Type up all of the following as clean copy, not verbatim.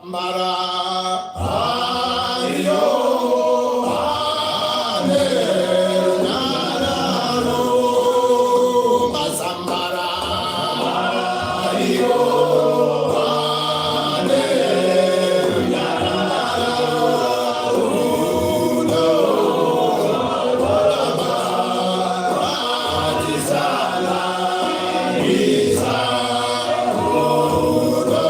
Mara Ayo Ane Nararo Masambara Ayo Ane Nararo Uno Adisala Isa Uno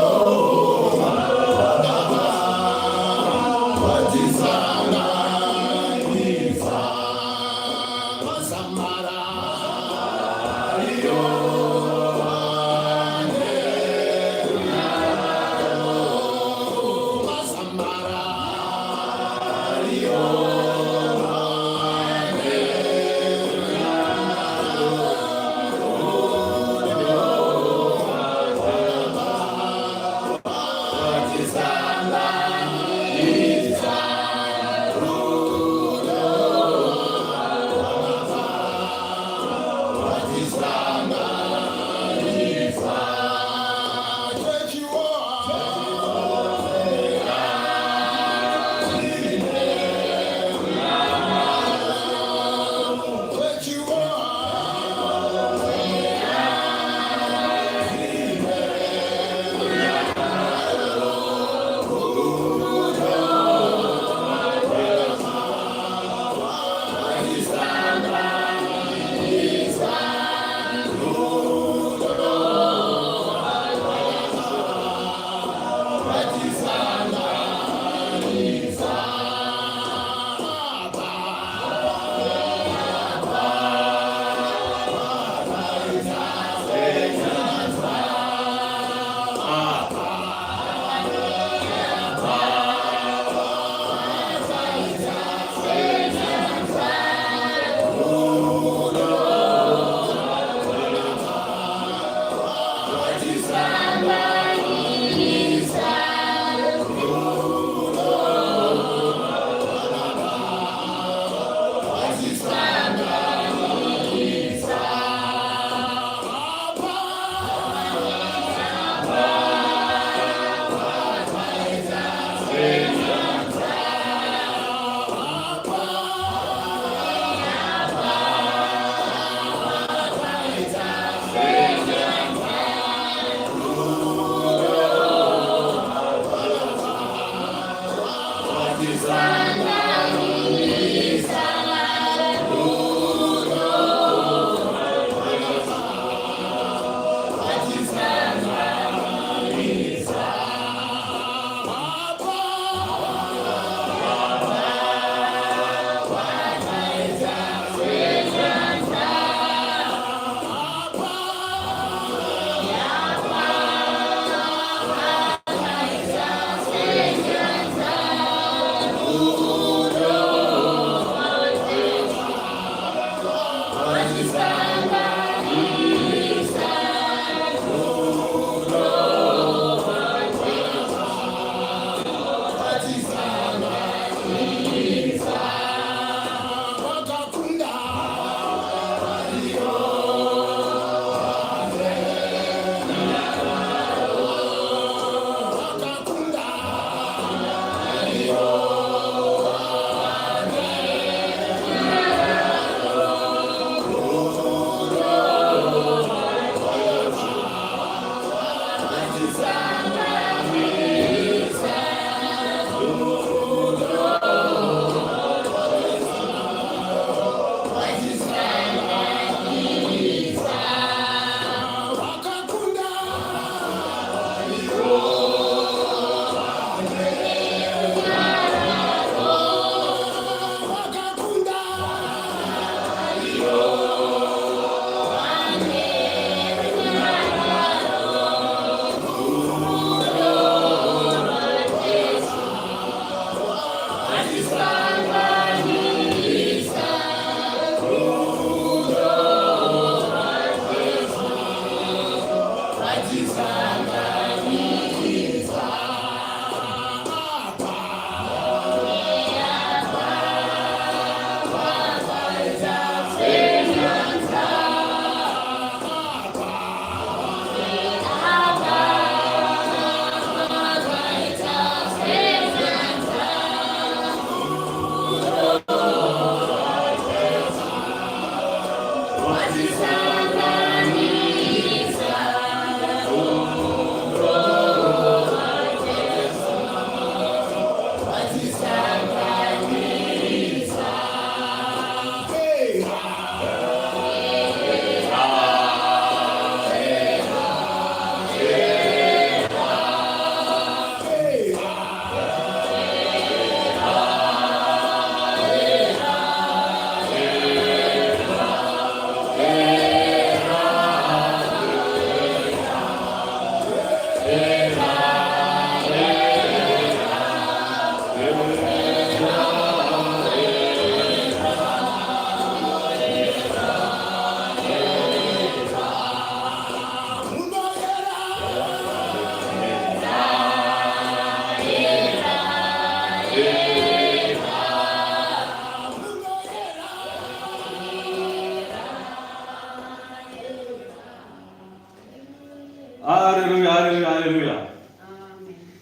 Hallelujah, hallelujah, hallelujah.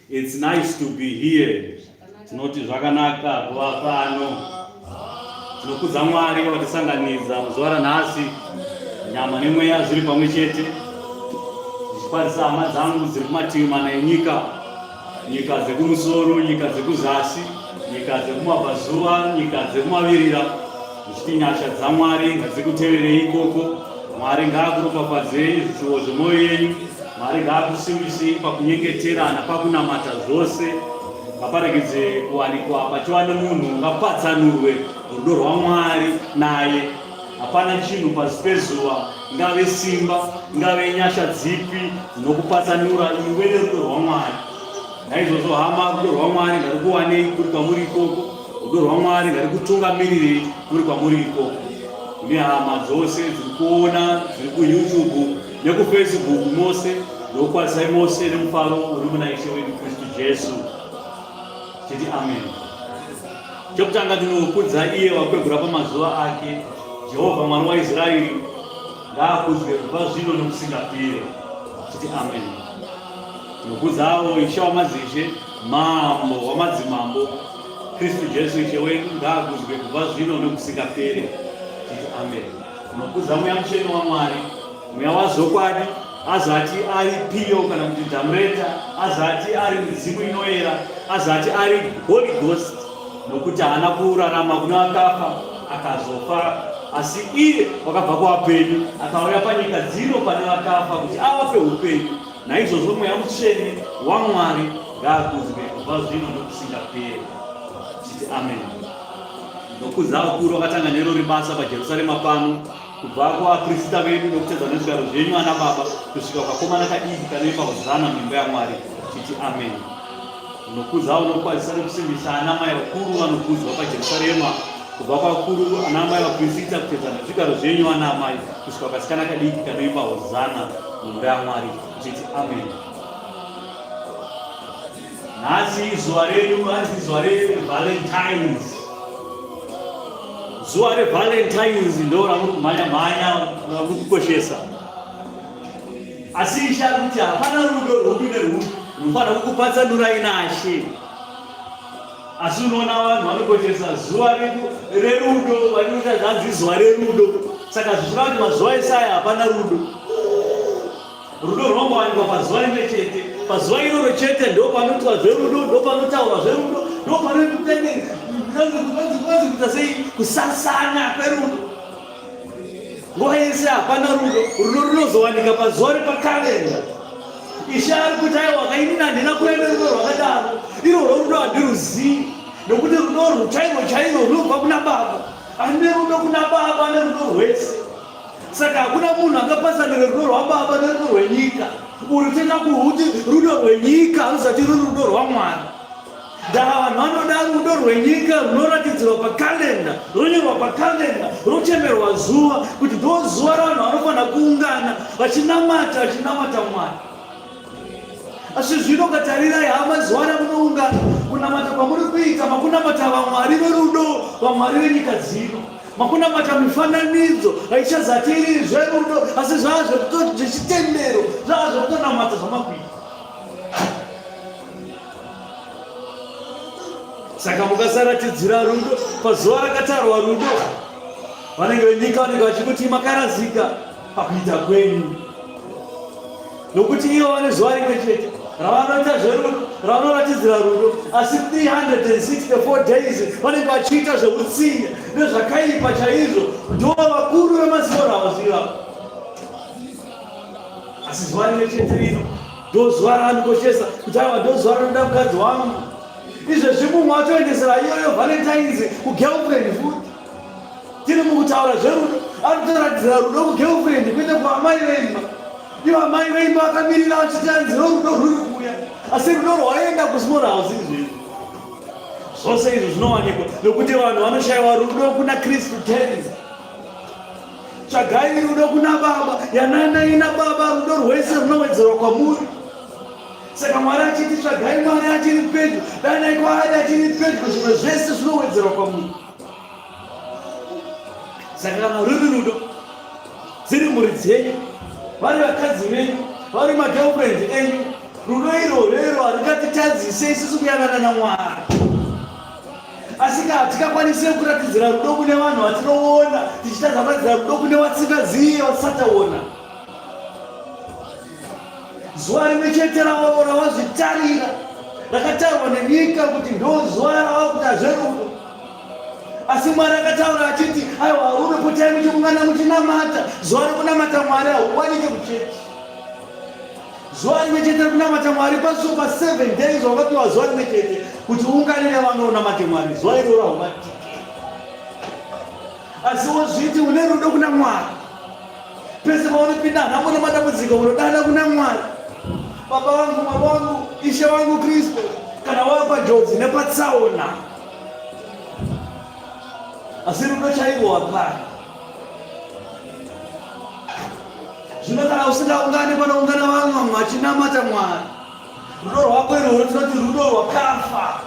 It's nice to be here. Tinoti zvakanaka kuva pano. Tinokudza Mwari watisanganidza muzuva ranhasi. Nyama nemweya zviri pamwe chete. Ndichiparisa hama dzangu dziri kumativi mana enyika. Nyika dzekumusoro, nyika dzekuzasi, nyika dzekumabvazuva, nyika dzekumavirira. Ndichiti nyasha dzaMwari ngadzikuteverei ikoko. Mwari ngaakuropafadzei zvituwo zvemwoyo yenyu. Mwari ngaakusimbisei pakunyengetera napakunamata zvose. Ngaparegedze kuwanikwa pachiva nemunhu ungapatsanurwe rudo rwaMwari naye. Hapana chinhu pasi pezuva, ngave simba, ngave nyasha dzipi dzinokupatsanura iwe nerudo rwaMwari. Naizvozvo hama, rudo rwaMwari ngarikuwanei kuri kwamuri ikoko. Rudo rwaMwari ngarikutungamirirei kuri kwamuri ikoko. Kune hama dzose dziri kuona, dziri kuYouTube nekuFacebook mose, ndokwarisai mose nemufaro uri muna Ishe wedu Kristu Jesu. Titi amen. Chokutanga tinokudza iye wakwegura pamazuva ake, Jehovha Mwari waIsraeri, ngaakudzwe kubva zvino nokusingaperi. Titi amen. Tinokudzawo Ishe wamadzishe, Mambo wamadzimambo, Kristu Jesu Ishe wedu, ngaakudzwe kubva zvino nokusingaperi. Titi amen. Tinokudza mweya mutsvene waMwari, mweya wazokwadi, azati ari piyo kana kuti dhamureta, azati ari midzimu inoyera, azati ari Holy Ghost, nokuti haana kurarama kuna vakafa akazofa, asi iye wakabva kuvapenyu akauya panyika dzino pane vakafa kuti avape upenyu. Naizvozvo mweya mutsvene waMwari ngaakudzwe kubva zvino nokusingaperi. Titi amen. Ndokudza vakuru vakatanga nero ribasa paJerusarema pano, kubva kuvaprista vedu nokutedza nezvigaro zvenyu ana baba kusvika kwakomana kadiki kanoi pauzana muimba yaMwari. Titi amen. Ndokudzawo nokukwazisa nekusimbisa ana mai vakuru vanokudzwa paJerusarema, kubva kwavakuru ana mai vaprista kutedza nezvigaro zvenyu ana mai kusvika kasikana kadiki kanoi pauzana muimba yaMwari. Titi amen. Nhasi zuva renyu hanzi zuva reValentines. Zuva reValentines ndo ramuri kumhanya ramuri kukoshesa. Asi Ishe kuti hapana rudo rwupi nerwupi runofanira kukupatsanurai naShe. Asi unoona vanhu vanokoshesa zuva rerudo, vanoti zvanzi zuva rerudo. Saka zvichida kuti mazuva esaya hapana rudo. Rudo runongowanikwa pazuva rimwe chete. Pazuva iroro chete ndo panoitwa zverudo, ndo panotaurwa zverudo, ndo panoita sei kusasana kwerudo. Nguva yese hapana rudo. Rudo runozowanika pazuva repakalenda. Ishe ari kuti aiwa kainini handina kuenda rudo rwakadaro. Irorwo rudo handiruzivi, nokuti rudo chairwo runobva kuna Baba. Handine rudo kuna Baba nerudo rwese. Saka hakuna munhu angapatsanira rudo rwaBaba nerudo rwenyika. Urutenda kuti rudo rwenyika rusati ruri rudo rwaMwari. Vanhu vanoda rudo rwenyika runoratidzirwa pakalenda, runyorwa pakalenda, runochemerwa zuva kuti ndo zuva ravanhu vanofanira kuungana vachinamata Mwari. Asi zvino ukatarirai hama zuva ramunoungana kunamata kwamuri kuita makunamata vamwari verudo, vamwari venyika dzino. Makunamata mifananidzo haichazati iri zverudo, asi zvava zvechitendero, zvava zvekutonamata zvamakwita. Saka mukasaratidzira rudo pazuva rakatarwa rudo, vanenge venyika vanenge vachikuti makarazika pakuita kwenyu. Nokuti ivo vane zuva rimwe chete ravanoita zverudo, ravanoratidzira rudo, asi 364 days vanenge vachiita zveutsinye nezvakaipa chaizvo. Ndo vakuru vemazivoro havaziva. Asi zuva rimwe chete rino ndo zuva raanokoshesa kuti aiwa ndo zuva rinoda mukadzi wangu. Izvezvi mumwe atoendesera iyoyo Valentines kugirlfriend futi. Tiri mukutaura zverudo, anotoratidzira rudo kugirlfriend kwete kuamai veimba. Ivo amai veimba vakamirira vachitanzi rudo rwuri kuuya, asi rudo rwaenda kusmall house izvezvi. Zvose izvi zvinowanikwa nokuti vanhu vanoshayiwa rudo kuna Kristu tenzi. Tsvagai rudo kuna Baba, yananai naBaba rudo rwese runowedzerwa kwamuri. Saka Mwari achiti tsvagai Mwari achiri pedyo, danai kwaari achiri pedyo, zvimwe zvese zvinowedzerwa kwamuri. Saka kana ruri rudo, dziri mhuri dzenyu, vari vakadzi venyu, vari magirlfriend enyu. Rudo irorero harikatitadzise isusu kuyangana naMwari. Asi hatikakwanise kuratidzira rudo kune vanhu vatinoona, tichitadza kuratidzira rudo kune vasingazivi, vasataona. Zuva rimwe chete ravazvitarira rakatarwa nenyika kuti ndo zuva ravakuita zverudo. Asi Mwari akataura achiti, aiwa varume potai muchiungana muchinamata. Zuva rekunamata Mwari hauwanike kuchechi. Zuva rimwe chete rekunamata Mwari pasuo pa7 days wakapiwa zuva rimwe chete kuti uunganire vanonamate Mwari. Zuva iroro haumatiki. Asi wozviti une rudo kuna Mwari. Pese paunopinda nhamo nematambudziko unodana kuna Mwari. Baba vangu, mama vangu, Ishe wangu Kristu, kana wapa njodzi nepatsaona. Asi rudo chairwo hapana. Zvino kana usingaungane panoungana vanhu vachinamata Mwari, rudo rwako irworwo tinoti rudo rwakafa.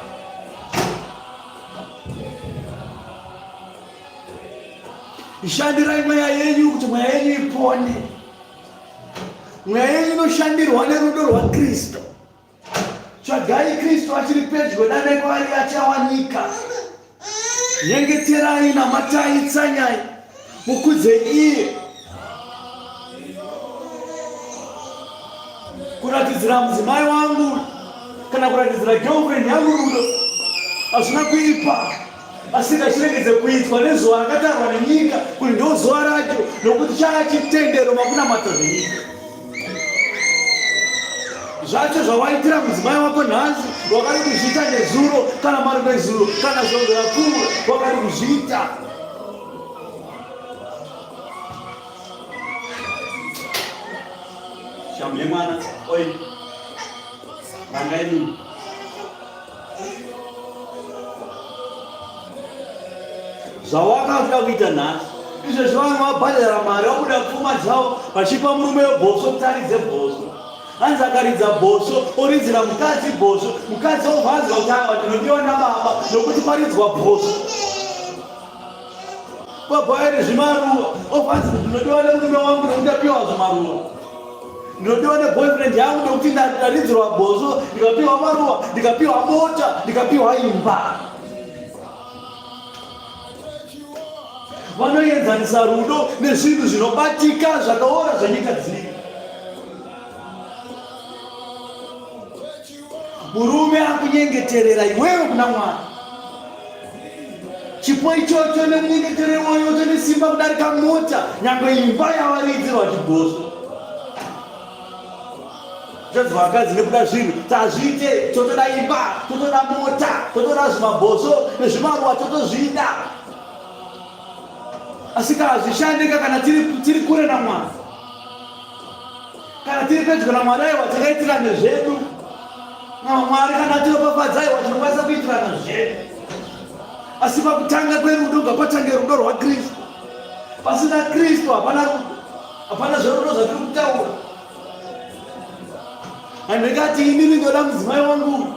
Ishandirai mweya yenyu kuti mweya yenyu ipone. Mweya yenyu inoshandirwa nerudo rwaKristu. Tsvagai Kristu achiri pedyo, danai kwaari achawanika. Nyengeterai, namatai, tsanyai, mukudze iye. Kuratidzira mudzimai wangu kana kuratidzira girlfriend yangu rudo hazvina kuipa, asi ngazviregedze kuitwa nezuva rakatarwa nenyika kuti ndo zuva racho, nokuti chava chitendero makunamata zvenyika. Zvacho zvawaitira mudzimai wako nhasi wakari kuzviita nezuro kana mari kwezuro kana zvongo yakura wakari kuzviita. Shamu yemwana oi mangaini zvawakafika kuita nhasi izvezvo vanhu vabhadhara mari vabuda pfuma dzavo vachipa murume webhoso kuti aridze bhoso. Hanzi akaridza bhoso oridzira mukadzi bhoso, mukadzi obvanzwa kuti ava ndinodiwa nababa nokuti paridzwa bhoso. Baba ane zvimaruva obvanzi ndinodiwa nemurume wangu nokuti apiwa zvimaruva. Ndinodiwa neboyfriend yangu nokuti ndaridzirwa bhoso, ndikapiwa maruva, ndikapiwa mota, ndikapiwa imba. Vanoenzanisa rudo nezvinhu zvinobatika zvakaora zvenyika dziri. Murume akunyengeterera iwewe kuna Mwari. Chipo ichocho nemunyengeterero iwocho nesimba kudarika mota, nyangwe imba yavaridzirwa chibhoso. Zvodzi vakadzi nekuda zvinhu tazviite, totoda imba, totoda mota, totoda zvimabhoso nezvimaruva totozvida. Asi kana zvishandika kana tiri kure naMwari, kana tiri pedyo naMwari, aiwa takaitira nezvedu. Mwari kana tinopapadzaiwa tinokwanisa kuitirana zvedu. Asi pakutanga kwerudo ngapatange rudo rwaKristu. Pasina Kristu hapana rudo, hapana zverudo zvatiri kutaura. Handikati inini ndoda mudzimai wangu,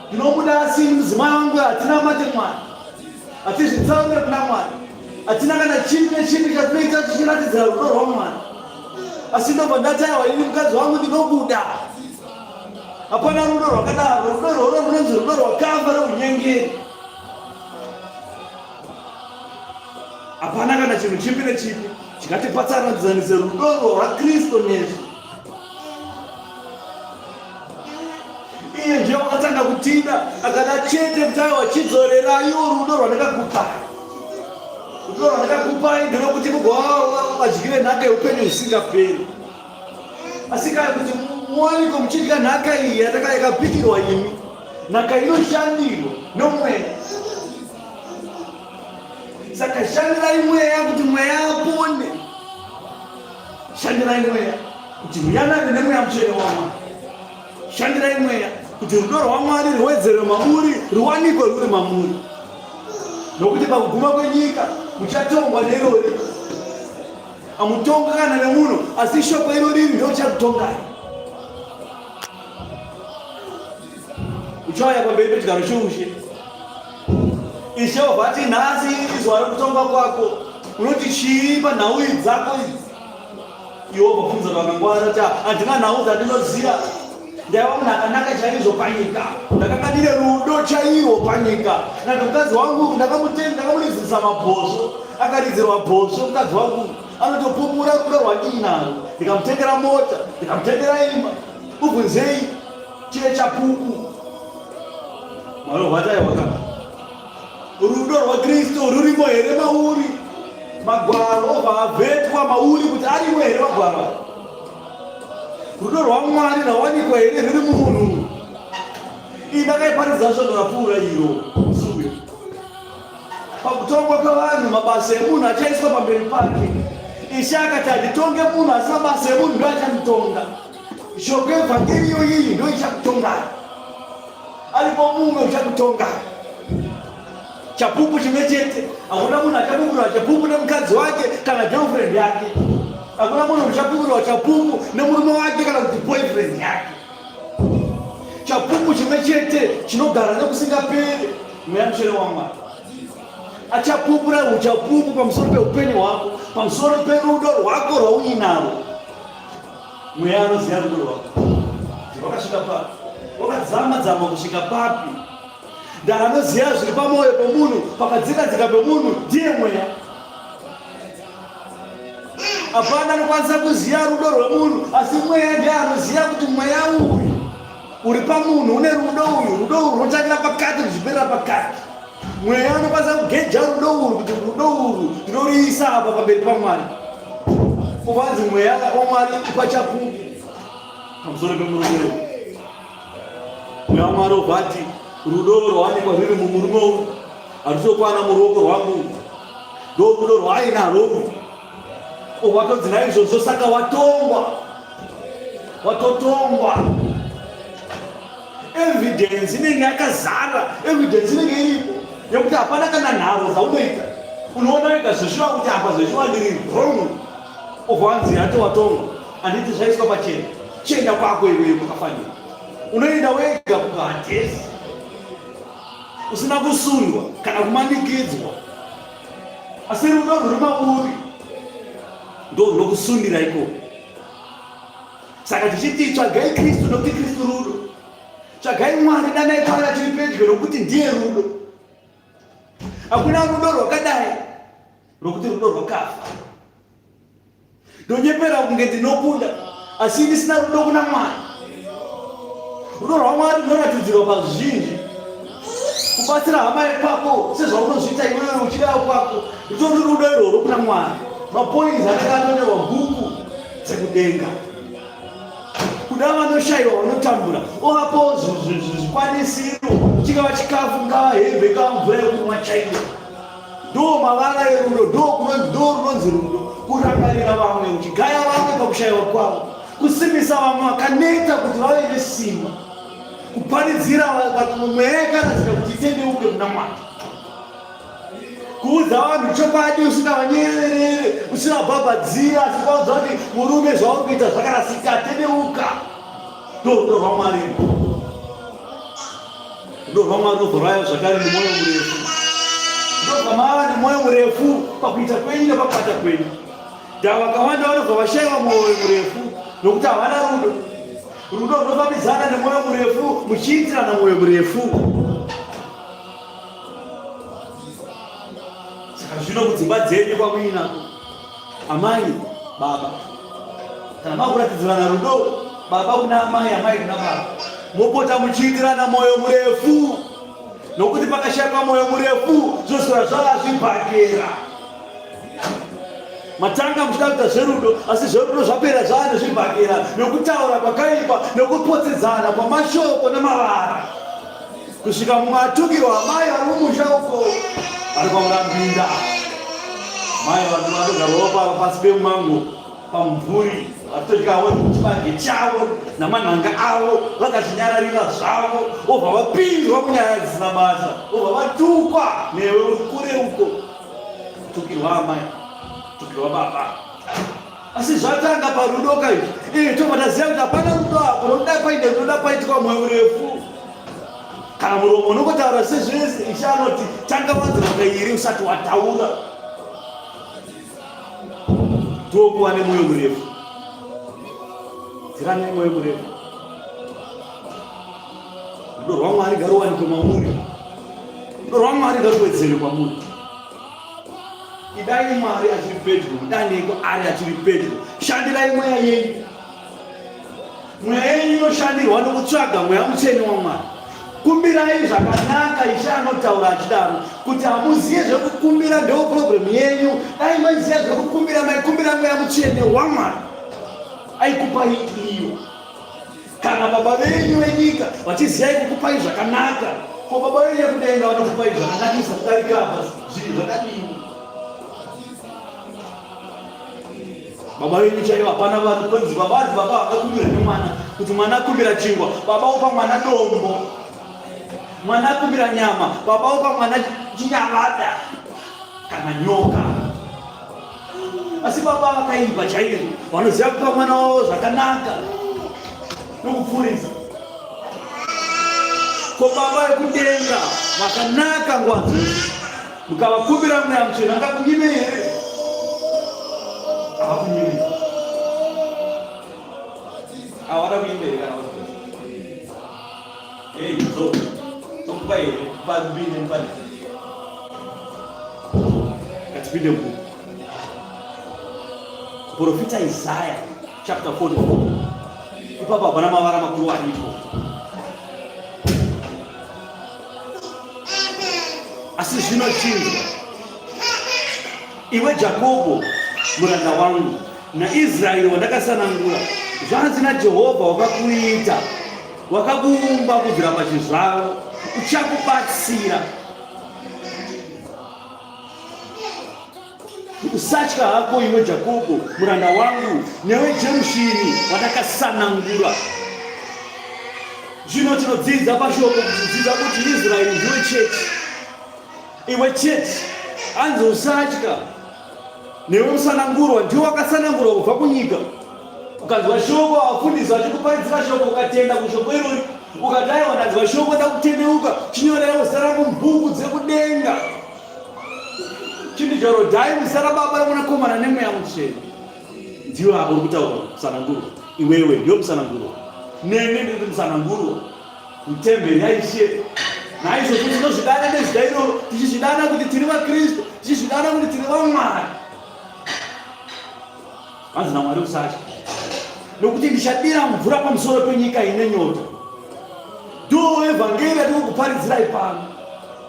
ndinomuda asi mudzimai wangu hatinamate Mwari, hatizvitsaure kuna Mwari, hatina kana chipi nechipi chatinoita tichiratidzira rudo rwaMwari. Asi ndobva ndati aiwa ini mukadzi wangu ndinokuda. Hapana rudo rwakadaro, rudo rworo runonzi rudo rwakafa reunyengeri. Hapana kana chinhu chipi nechipi chingatipatsaradzanise rudo rwaKristu nezvi. Iye ndiye wakatanga kutida akada chete kuti aiwa chidzoreraiwo rudo rwandakakupai. Rudo rwandakakupai nderekuti mugovadyire nhaka yeupenyu husingaperi. Asi kana kuti muwaniko muchidya nhaka iyi yakapikirwa imi, nhaka inoshandirwa nomweya. Saka shandirai mweya kuti mweya apone. Shandirai mweya kuti muyanane nemweya mutsvene waMwari. Shandirai mweya kuti rudo rwaMwari rwedzere mamuri, ruwanikwe ruri mamuri. Nokuti pakuguma kwenyika muchatongwa nerori. Hamutonga kana nemunhu, asi shoko irori ndio chakutongai. Uchauya pamberi pechigaro choushe. Ishe wabvati nhasi izuva rekutonga kwako. Unoti chii panhau dzako idzi? iwo vafunza vakangwara kuti andina nauza ndinoziya ndaiva munhu akanaka chaizvo panyika, ndakakanire rudo chairwo panyika. Naka mukadzi wangu ndakamurizirisa mabhosvo, akaridzirwa bhosvo. Mukadzi wangu anotopumura rudo rwandinaro, ndikamutengera mota, ndikamutengera imba. Ubvunzei chive chapupu. Mwari hwatai wakapa rudo rwaKristu rurimo here mauri? Magwaro obva abvetwa mauri kuti arimo here magwaro? Rudo rwaMwari rwawanikwa here riri mumunhu? Ndakaiparidza zvondo rapfuura iro suyo. Pakutongwa kwevanhu mabasa emunhu achaiswa pamberi pake. Ishe akati handitonge munhu asi mabasa emunhu ndo achanditonga. Shoko evhangeriyo iyi ndo ichakutonga. Alipo mumwe uchakutonga. Chapupu chimwe chete. Hakuna munhu achapupurwa chapupu nemukadzi wake kana girlfriend yake. Hakuna munhu uchapupurwa chapupu nemurume wake kana kuti boyfriend yake. Chapupu chimwe chete chinogara nekusingaperi mweya mutsvene waMwari. Achapupura uchapupu pamusoro peupenyu hwako, pamusoro perudo rwako rwauinaro. Mweya anoziva rudo rwako. Wakasvika papi? Wakadzama kusvika papi? Ndaanoziva zviri pamwoyo pemunhu, pakadzikadzika pemunhu ndiye mweya. Hapana anokwanisa kuziva rudo rwemunhu, asi mweya ndiye anoziva kuti mweya uyu uri pamunhu une rudo uyu, rudo urwu runotangira pakati ruchiperera pakati. Mweya anokwanisa kugeja rudo urwu kuti rudo urwu ndinoriisa apa pamberi paMwari. Kuvanzi mweya waMwari upachapupu pamusoro pemurume uyu. Mweya waMwari obva ati rudo rwawanikwa riri mumurume uyu harusokwana muruoko rwangu, ndo rudo rwaainarwo. Watonzi naizvozvo saka watotongwa. Evidence inenge yakazara, evidence inenge iripo yekuti hapana kana nharo dzaunoita unoona wega zveshuwa kuti apa zveshuwa ndiri wrong. Obvanzi ati watongwa, handiti zvaiswa pachena. Chenda kwako iwewe kwakafanira. Unoenda wega kukahadhesi usina kusundwa kana kumanikidzwa, asi rudo rwuri mauri ndo runokusundira ikoko. Saka tichiti tsvagai Kristu nokuti Kristu rudo. Tsvagai Mwari danai paari achiri pedyo nokuti ndiye rudo. Hakuna rudo rwakadai rokuti rudo rwakafa. Ndonyepera kunge ndinokunda asi ndisina rudo kuna Mwari. Rudo rwaMwari runoratidzirwa pazvizhinji. Kubatsira hama yekwako sezvaunozviita iwewe uchidaro kwako, rutori rudo irworwo kuna Mwari. Mapoinzi akanyorwa bhuku dzekudenga. Kuda vanoshayiwa vanotambura ovapo zvikwanisiro, chingava chikafu, ngava hembe, ngava mvura yekunwa chaiyo. Ndo mavara erudo, ndo runonzi rudo. Kurangarira vamwe, uchigaya vamwe pakushayiwa kwavo, kusimbisa vamwe vakaneta kuti vave nesimba, kuparidzira mweya yakanazira kuti itendeuke kuna Mwari, kuudza vanhu chokwadi usingavanyerere, usingabhabhadzira, asi kwaudza kuti murume zvauri kuita zvakarasika, tendeuka. Ndo rudo rwaMwari. Rudo rwaMwari runobva zvakare nemwoyo murefu. Ndobva mava nemwoyo murefu pakuita kwenyu nepakubata kwenyu. Vakawanda vanobva vashayiwa mwoyo murefu nokuti havana rudo. Rudo runofambidzana nemwoyo murefu, muchiitirana mwoyo murefu. Saka zvino kudzimba dzenyu kwamuinako, amai, baba, kana makuratidzirana rudo, baba kuna amai, amai kuna baba, mopota muchiitirana mwoyo murefu. Nokuti pakashayikwa mwoyo murefu, zvoswera zvazvibhakera. Matanga muchida kuita zverudo, asi zverudo zvapera zvane zvibhakera nokutaura kwakaipa nokupotsedzana kwamashoko nemavara. Kusvika mumwe atukirwa amai vari mumusha uko, ari kwamurambinda. Mai vanogarwawo pasi pemango pamumvuri, vatodyawo chibage chavo namanhanga avo, vakazvinyararira zvavo, obva vapinzwa munyaya dzisina basa, obva vatukwa newe uri kure uko. Tukirwa amai, tukirwa baba. Asi zvatanga parudo kaizvi, tobva taziva kuti hapana rudo apo, roda paine runoda paitikwa mwoyo murefu. Kana muromo unongotaura sezvese, Ishe anoti tanga wanzira kairi usati wataura. Ndokuva nemwoyo murefu. dzirane mwoyo murefu. Rudo rwaMwari ngaruwanikwe mamuri. Rudo rwaMwari ngaruwedzere kwamuri. Idai Mwari achiri pedyo, mudaneko ari achiri pedyo. Shandirai mweya yenyu. Mweya yenyu inoshandirwa nokutsvaga mweya mutsvene waMwari. Kumbirai zvakanaka, Ishe anotaura achidaro kuti hamuziye zvekukumbira ndeo problem yenyu. Dai maiziya zvekukumbira, maikumbira mweya mutsvene waMwari. Aikupai iyo. Kana baba venyu venyika vachiziyai kukupai zvakanaka, ko baba venyu vekudenga vanokupai zvakanakisa kudarika apa zvinhu zvakadini. Baba venyu chaivo hapana vanhu konzi baba vakakumbira nemwana kuti mwana akumbira chingwa, baba upa mwana dombo. Mwana akumbira nyama, baba upa mwana chinyavada kana nyoka. Asi baba vakaipa chaizvo, vanoziva kupa mwana wavo zvakanaka nokupfurisa. Ko baba vekudenga vakanaka nguva dzose, mukavakumbira mweya mutsvene angakunyime here? Havakunyime. Havada kunyime kana kuti tokupa here pambine mupane. Ngatipinde mubuku. Profita Isaiah chapter 44. Ipapo hapana mavara makuru aripo. Asi zvinochinjwa. Iwe Jakobo muranda wangu naIsraeri wandakasanangura, zvanzi naJehovha wakakuita, wakakuumba kubvira pachizvaro, uchakubatsira. Usatya hako iwe Jakobo muranda wangu, newe Jerushini wandakasanangura. Zvino tinodzidza pashoko kudzidza kuti Israeri ndiwe chechi. Iwe chechi, anzi usatya. Newe musanangurwa, ndiwe wakasanangurwa kubva kunyika. Ukanzwa shoko wafundisi vachikuparidzira shoko, ukatenda kushoko irori, ukati aiwa ndanzwa shoko ndakutendeuka, chinyorewo zita rangu mubhuku dzekudenga. Chindi Jorodhai muzita raBaba noMwanakomana nemweya mutsvene. Ndiwe abo uri kutaura musanangurwa. Iwewe ndiwe musanangurwa. Nene ndiri musanangurwa mutemberi yaIshe. Naizvozvo tinozvidana nezita iroro, tichizvidana kuti tiri vaKristu, tichizvidana kuti tiri vaMwari. Vanzi naMwari usatya, nokuti ndichadira mvura pamusoro penyika ine nyota. Ndiwo evhangeri yandiri kukuparidzirai pano.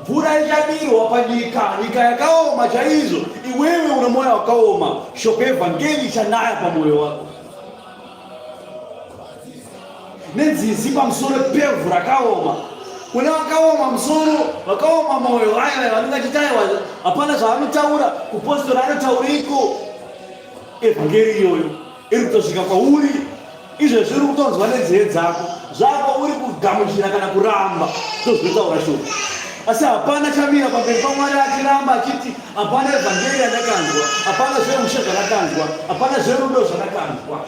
Mvura ichadirwa panyika, nyika yakaoma chaizvo. Iwewe une mwoyo wakaoma, shoko evhangeri ichanaya pamwoyo wako. Nenzizi pamusoro pevhu rakaoma. Kune vakaoma musoro, vakaoma mwoyo, vanongachitaiwa hapana zvaanotaura, kupostora anotauriko. Evhangeri iyoyo iri kutosvika kwauri, izvezvi uri kutonzwa nenzeve dzako, zvako uri kugamuchira kana kuramba tozvitaura shoko. Asi hapana chamira pamberi paMwari achiramba achiti hapana evhangeri yandakanzwa, hapana zvemushe zvanakanzwa, hapana zverudo zvanakanzwa.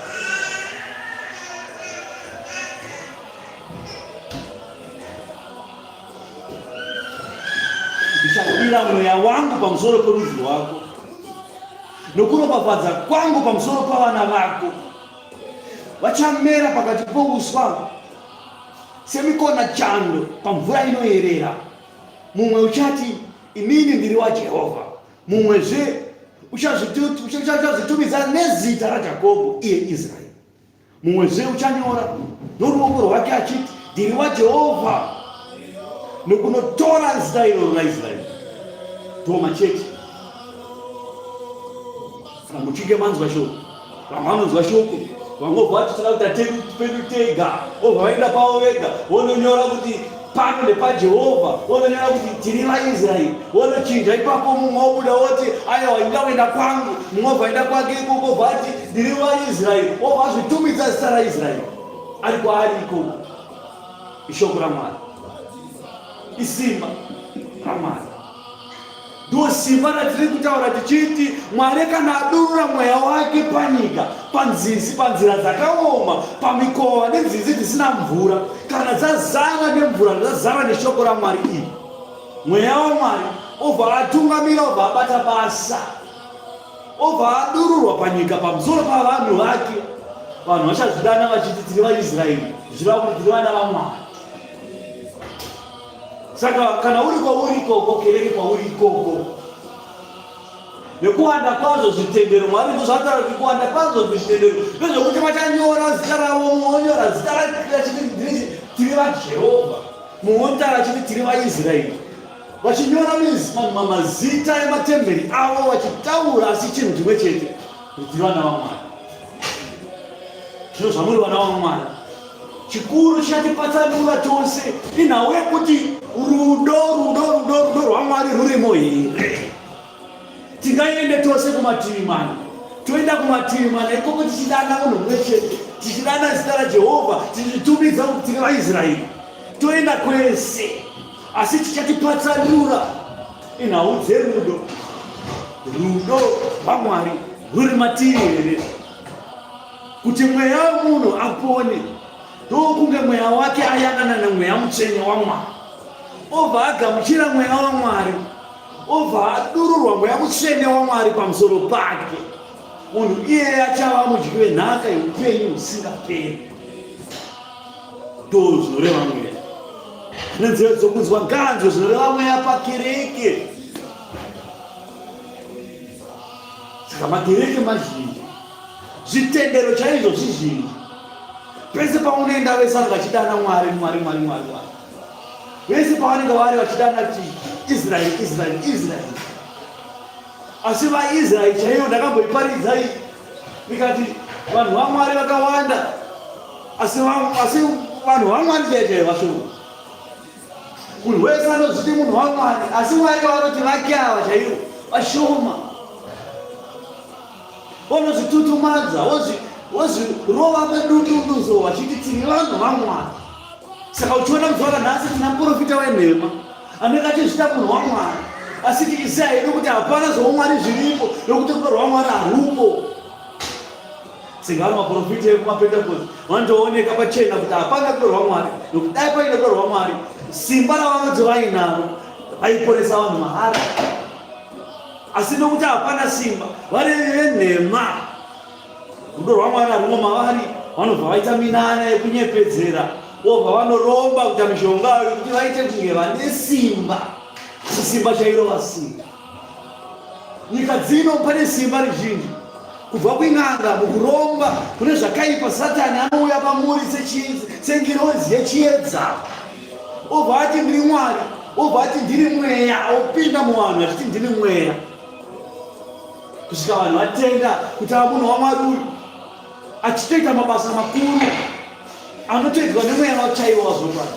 Ndichadira mweya wangu pamusoro perudzi rwako, nokuropafadza kwangu pamusoro pavana vako. Vachamera pakati pouswa semikona chando pamvura inoyerera. Mumwe uchati inini ndiri waJehovha, mumwezve uchazvitumidza nezita raJakobo, iye Israeri. Mumwezve uchanyora noruoko rwake achiti ndiri waJehovha, nokunotora zita iroro raIsraeri. Tomachechi kana muchinge manzwa shoko, vamwe vanonzwa shoko, vamwe vati tinoda kuti atedu pedu tega, obva vaenda pavo vega, vononyora kuti pano nepaJehovha, vononyora kuti tiri vaIsraeri, vonochinja. Ipapo mumwe obuda oti aiwa inda kuenda kwangu, mumwe obva aenda kwake ikoko obva ati ndiri vaIsraeri, obva azvitumidza zita raIsraeri. Ari kwaari ikoko. Ishoko raMwari, isimba raMwari. Ndiwo simba ratiri kutaura tichiti Mwari kana adurura mweya wake panyika, panzizi, panzira dzakaoma, pamikova nenzizi dzisina mvura, kana dzazara nemvura, dzazara neshoko raMwari iri, mweya waMwari obva atungamira, obva abata basa, obva adururwa panyika pamusoro pavanhu vake, vanhu vachazvidana vachiti tiri vaIsraeri, zvirava kuti tiri vana vaMwari. Saka kana uri kwauri ikoko, kereke kwauri ikoko, nekuwanda kwazvo zvitendero, Mwari ndozvataura kuti kuwanda kwazvo zvitendero ndezvokuti vachanyora zita ravo, muonyora zita rachiti tiri vaJehovha, muontaura chiti tiri vaIsraeri, vachinyora mazita ematemberi avo, vachitaura asi chinhu chimwe chete, kuti tiri vana vaMwari. Zvino zvamuri vana vaMwari, chikuru chatipatsanura tose inhau yekuti rudo rwaMwari rurimo here. Tingaende tose kumativi mana, toenda kumativi mana ikoko tichidana munhu mumwe chete, tichidana zita raJehovha, tichitumidza kuti tiri vaIsraeri, toenda kwese, asi tichatipatsanura inhau dzerudo. Rudo rwaMwari ruri matiri here, kuti mweya wemunhu apone ndokunge mweya wake ayangana nemweya mutsvene waMwari, obva agamuchira mweya waMwari, obva adururwa mweya mutsvene waMwari pamusoro pake, munhu iye achava mudyi wenhaka yeupenyu husingaperi. Ndozvinoreva mweya. Nenzira dzokunzwa nganzvo zvinoreva mweya pakereke. Saka makereke mazhinji, zvitendero chaizvo zvizhinji, pese paunoenda vese vanhu vachidana Mwari, Mwari, Mwari, Mwari, Mwari. Vese pavanenge vari vachidana kuti Israeri, Israeri, Israeri. Asi vaIsraeri chaivo ndakamboiparidzai ndikati vanhu vaMwari vakawanda, asi vanhu vaMwari chaivo vashoma. Munhu wese anozviti munhu waMwari, asi Mwari vanoti vakyava chaivo vashoma. Vanozvitutumadza, vozvirova medunduzo vachiti tiri vanhu vaMwari. Saka uchiona muzuva nhasi tina muprofita wenhema anenge achizvita munhu waMwari, asi tichiziva hedu kuti hapana zvoumwari zviripo nokuti rudo rwaMwari harupo. Saka vari maprofita ekumapentekosti vanotooneka pachena kuti hapana rudo rwaMwari, nokuti dai paine rudo rwaMwari simba ravanoti vainaro vaiporesa vanhu mahara, asi nokuti hapana simba vari venhema. Rudo rwaMwari harimo mavari, vanobva vaita minana yekunyepedzera, vobva vanoromba kuita mishonga kuti vaite kunge vane simba, asi simba chairova simba. Nyika dzino pane simba rizhinji, kubva kuing'anga mukuromba kune zvakaipa. Satani anouya pamuri sengirozi yechiedza, obva ati ndiri Mwari, obva ati ndiri mweya, opinda muvanhu achiti ndiri mweya, kusvika vanhu vatenda kuti ava munhu waMwari uyu achitoita mabasa makuru anotoedzwa nemweya wachaiwo wazopana.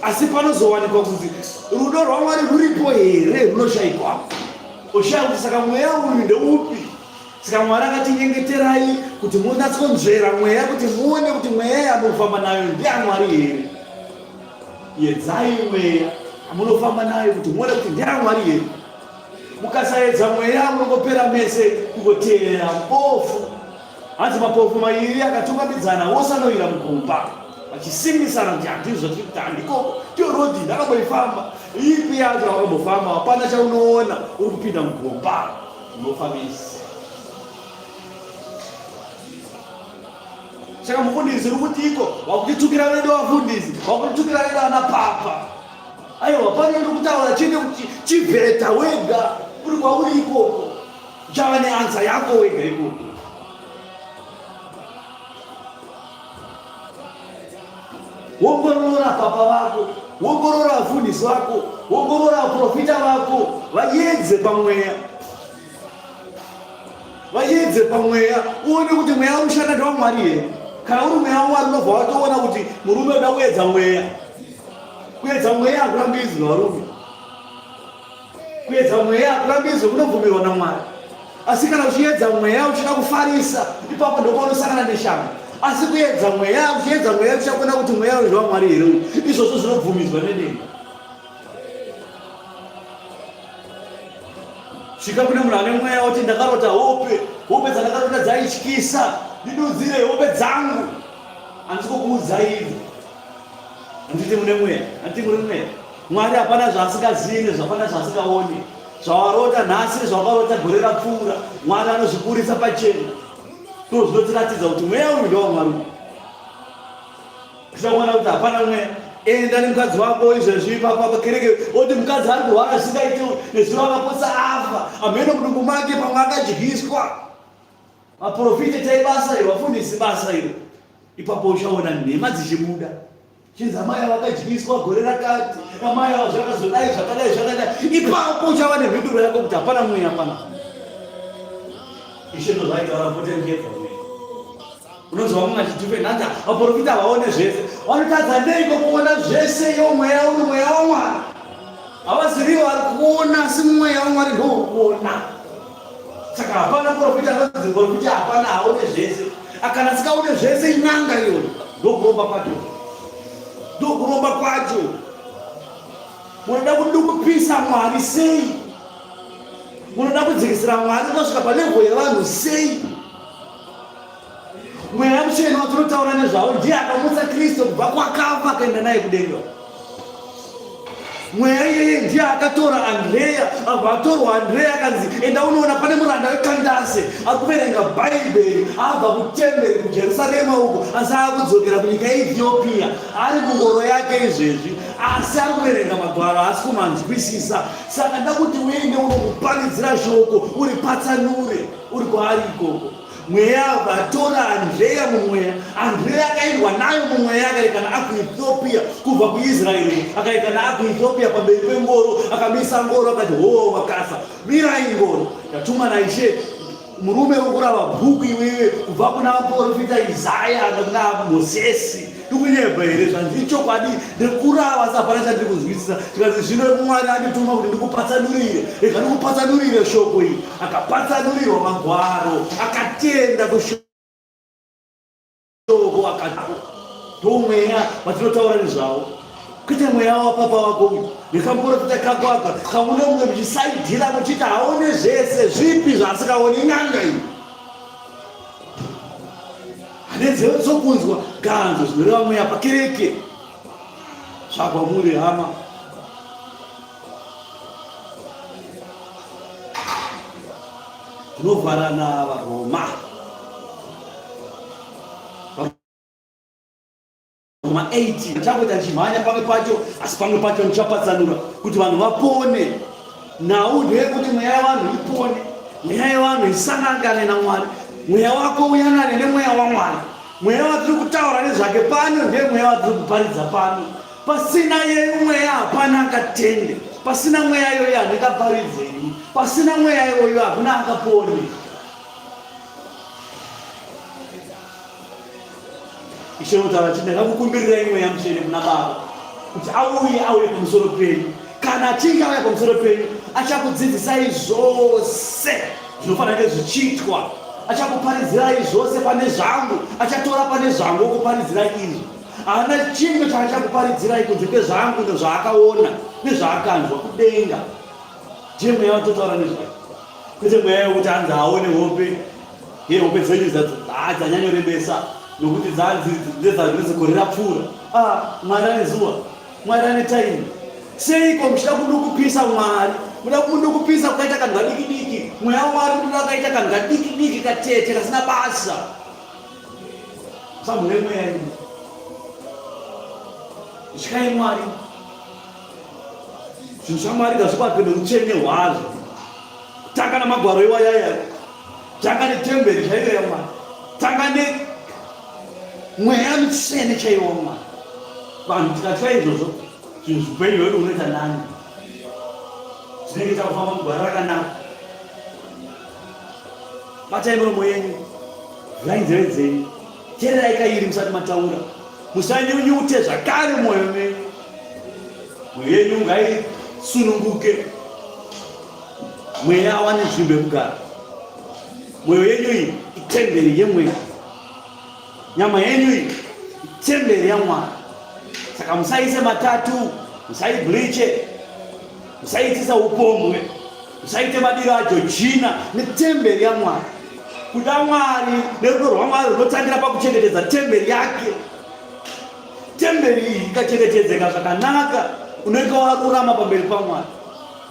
Asi panozowanikwa kuti rudo rwaMwari ruripo here runoshayikwa, oshaya kuti saka mweya uyu ndeupi. Saka Mwari akatinyengeterai kuti munatsokunzvera mweya, kuti muone kuti mweya yamunofamba nayo ndeyaMwari here. Edzai mweya yamunofamba nayo kuti muone kuti ndeyaMwari here. Mukasaedza mweya munongopera mese kungoteerera bofu. Hanzi mapofu mairi akatungamidzana wose anowira mugomba vachisimbisana kuti handizvo tiri kuti handiko ndiyo rodhi ndakamboifamba, ipi yacho wakambofamba, hapana chaunoona, uri kupinda mugomba unofambisa. Saka mufundisi uri kutiko wakutitukira vedu vafundisi, wakutitukira vedu vana papa. Aiwa, pane uri kutaura chete kuti chibveta wega uri kwauri ikoko, uchava neanza yako wega ikoko. Wongorora papa vako, wongorora vafundisi vako, wongorora vaprofita vako, vaedze pamweya, vaedze pamweya, uone kuti mweya unoshanda ndewaMwari here. Kana uri mweya waMwari unobva watoona kuti murume unoda kuedza mweya. Kuedza mweya hakurambidzwi varume, kuedza mweya hakurambidzwi, kunobvumirwa naMwari. Asi kana uchiedza mweya uchida kufarisa, ipapo ndopaunosangana neshambo. Asi kuedza mweya, uchiedza mweya uchakuona kuti mweya uyu ndewaMwari here, izvozvo zvinobvumidzwa nedenga. Svika kune munhu ane mweya woti ndakarota hope dzandakarota dzaityisa, ndidudzire hope dzangu. Handisi kukuudzai izvi, handiti mune mweya, handiti muri mweya. Mwari hapana zvaasingazivi nezvapana zvaasingaoni. Zvawarota nhasi nezvawakarota gore rapfuura, Mwari anozvikurisa pachena. ndozvinotiratidza kuti mweya uyu ndewamwari. Tichaona kuti hapana mweya. Enda nemukadzi wako izvezvi pakereke oti mukadzi ari kurwara zvisingaiti nezuro akaposa afa amheno mudumbu make pamwe akadyiswa. Maprofita itai basa iro, vafundisi basa iro. Ipapo uchaona nhema dzichibuda. Chinzi amai avo akadyiswa gore rakati, amai avo zvakazodai zvakadai. Ipapo uchava nemhinduro yako kuti hapana mweya hapana. Ishe ndozvaitaura potengedza mweya. Unonzwa mumwe achidhipendanta vaprofita havaone zvese. Vanotadza neiko kuona zvese iwo mweya uri mweya waMwari. Havaziviwo vari kuona asi mweya waMwari ndiwo kuona. Saka hapana profita anonzi profita hapana aone zvese. Akana sikaone zvese in'anga iyo ndokuromba kwacho. Ndokuromba kwacho. Munoda kudukupisa Mwari sei? Munoda kudzikisira Mwari kusvika palevho yevanhu sei? Mweya muchena watinotaura nezvavo ndiye akamutsa Kristu kubva kwakafa akaenda naye kudenga. Mweya iyeye ndiye akatora Andrea, abva atorwa Andrea akanzi enda unoona pane muranda weKandase ari kuverenga Bhaibheri abva kutemberi kuJerusarema uko asi akudzokera kunyika yeEthiopia ari mungoro yake izvezvi asi ari kuverenga magwaro asi kumanzwisisa. Saka ndakuti uende unokuparidzira shoko uri patsanure uri kwaari ikoko. Mweya vatora Andrea mumweya. Andrea akaendwa nayo mumweya akaikana akuEthiopia kubva kuIsraeri akaikana akuEthiopia pamberi pengoro akamisa ngoro akati ho wakafa mirai ngoro yatumwa naIshe murume ukurava bhuku iwewe kubva kuna vaprofita Isaya kuna Mozesi. Ndikunyebva here zvanzi chokwadi ndekurava sapana chandiri kuzwisisa. Tikazi zvino Mwari andituma kuti ndikupatsanurire. Rega ndikupatsanurire shoko iri. Akapatsanurirwa magwaro akatenda kushoko akati ndomweya watinotaura nezvavo. Kwete mweya wapapa wako uyu nekamuprofita kako aka kamune mumwe muchisaidhira muchiti haone zvese zvipi zvaasikaoni n'anga iyi. Hanenzeve dzokunzwa ganzo zvinoreva mweya pakereke zvagwamuri hama. Tinovhara navaroma Roma 8 ndichakuita ndichimhanya pamwe pacho asi pamwe pacho ndichapatsanura kuti vanhu vapone. Nhau ndeyekuti mweya yavanhu ipone, mweya yavanhu isangane naMwari. Mweya wako uyanane nemweya waMwari. Mweya watiri kutaura nezvake pano ndiye mweya watiri kuparidza pano. Pasina yeye mweya hapana akatende. Pasina mweya iyoyo handingaparidzei. Pasina mweya iyoyo hakuna akapone. Ishe notaura kuti ndakakukumbirirai mweya mutsvene kuna Baba kuti auye pamusoro penyu. Kana achinge auya pamusoro penyu achakudzidzisai zvose zvinofanira kunge zvichiitwa. Achakuparidzirai zvose pane zvangu. Achatora pane zvangu okuparidzirai izvi. Haana chimwe chaachakuparidzirai kunze kwezvangu nezvaakaona nezvaakanzwa kudenga. Ndiye mweya watotaura nezvake. Kwete mweya wekuti anzi aone hope. Hope dzenyu dzanyanyorebesa nokuti ndedzazikore rapfuura. Mwari ane zuva, Mwari ane taimi. Seiko muchida kudukupisa Mwari? Muda kudukupisa kukaita kanhu kadiki-diki. Mweya waMwari muda kaita kanhu kadiki-diki katete kasina basa. Samune mweya ino. Ityai Mwari. Zvinhu zvaMwari ngazvibatwe noutsvene hwazvo. Tanga namagwaro iwayaya. Tanga netemberi chaiyo yaMwari. Tanga mweya mutsvene chaiwo waMwari. Vanhu tikatya izvozvo zvinhu zvipenyu hwedu hunoita nani. Tinenge takufamba mugwara rakanaka. Batai miromo yenyu, vhurai nzeve dzenyu, teererai kairi musati mataura. Musanyunyute zvakare mwoyo menyu. Mwoyo yenyu ngaisununguke. Mweya awane nzvimbo yekugara. Mwoyo yenyu iyi itemberi yemweya. Nyama yenyu iyi itemberi yaMwari. Saka musaise matatu, musaibliche, musaitisa upombwe, musaite madiro aJochina netemberi yaMwari. Kuda Mwari nerudo rwaMwari runotangira pakuchengetedza temberi yake. Temberi iyi ikachengetedzeka zvakanaka, unoita warurama pamberi paMwari.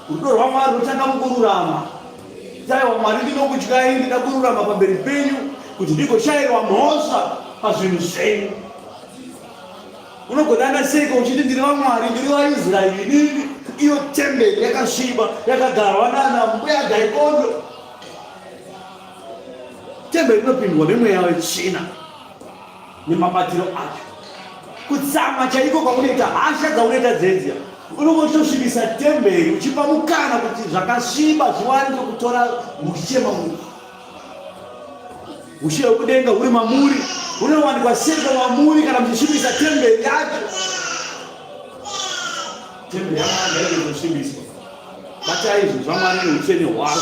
Rudo rwaMwari runotanga mukururama. Taiwa Mwari ndinokutyai, ndida kururama pamberi penyu, kuti ndigoshayirwa mhosva pazvinhu zvenyu. Unogodana seiko uchiti ndiri waMwari, ndiri waIsraeri, nini iyo temberi yakasviba yakagarwa nana mbuya gaikondo. Temberi inopindwa nemweya wetsvina nemabatiro acho. Kutsama chaiko kwakunoita hasha dzaunoita dzedzia, unongotosvibisa temberi uchipa mukana kuti zvakasviba zviwanike kutora muchichema munhu. Ushe hwekudenga huri mamuri hunowanikwa sega mamuri kana muchisvibisa temberi yacho. Temberi yaMwari inokusvibiswa. Batai izvi zvaMwari neutsvene hwaro.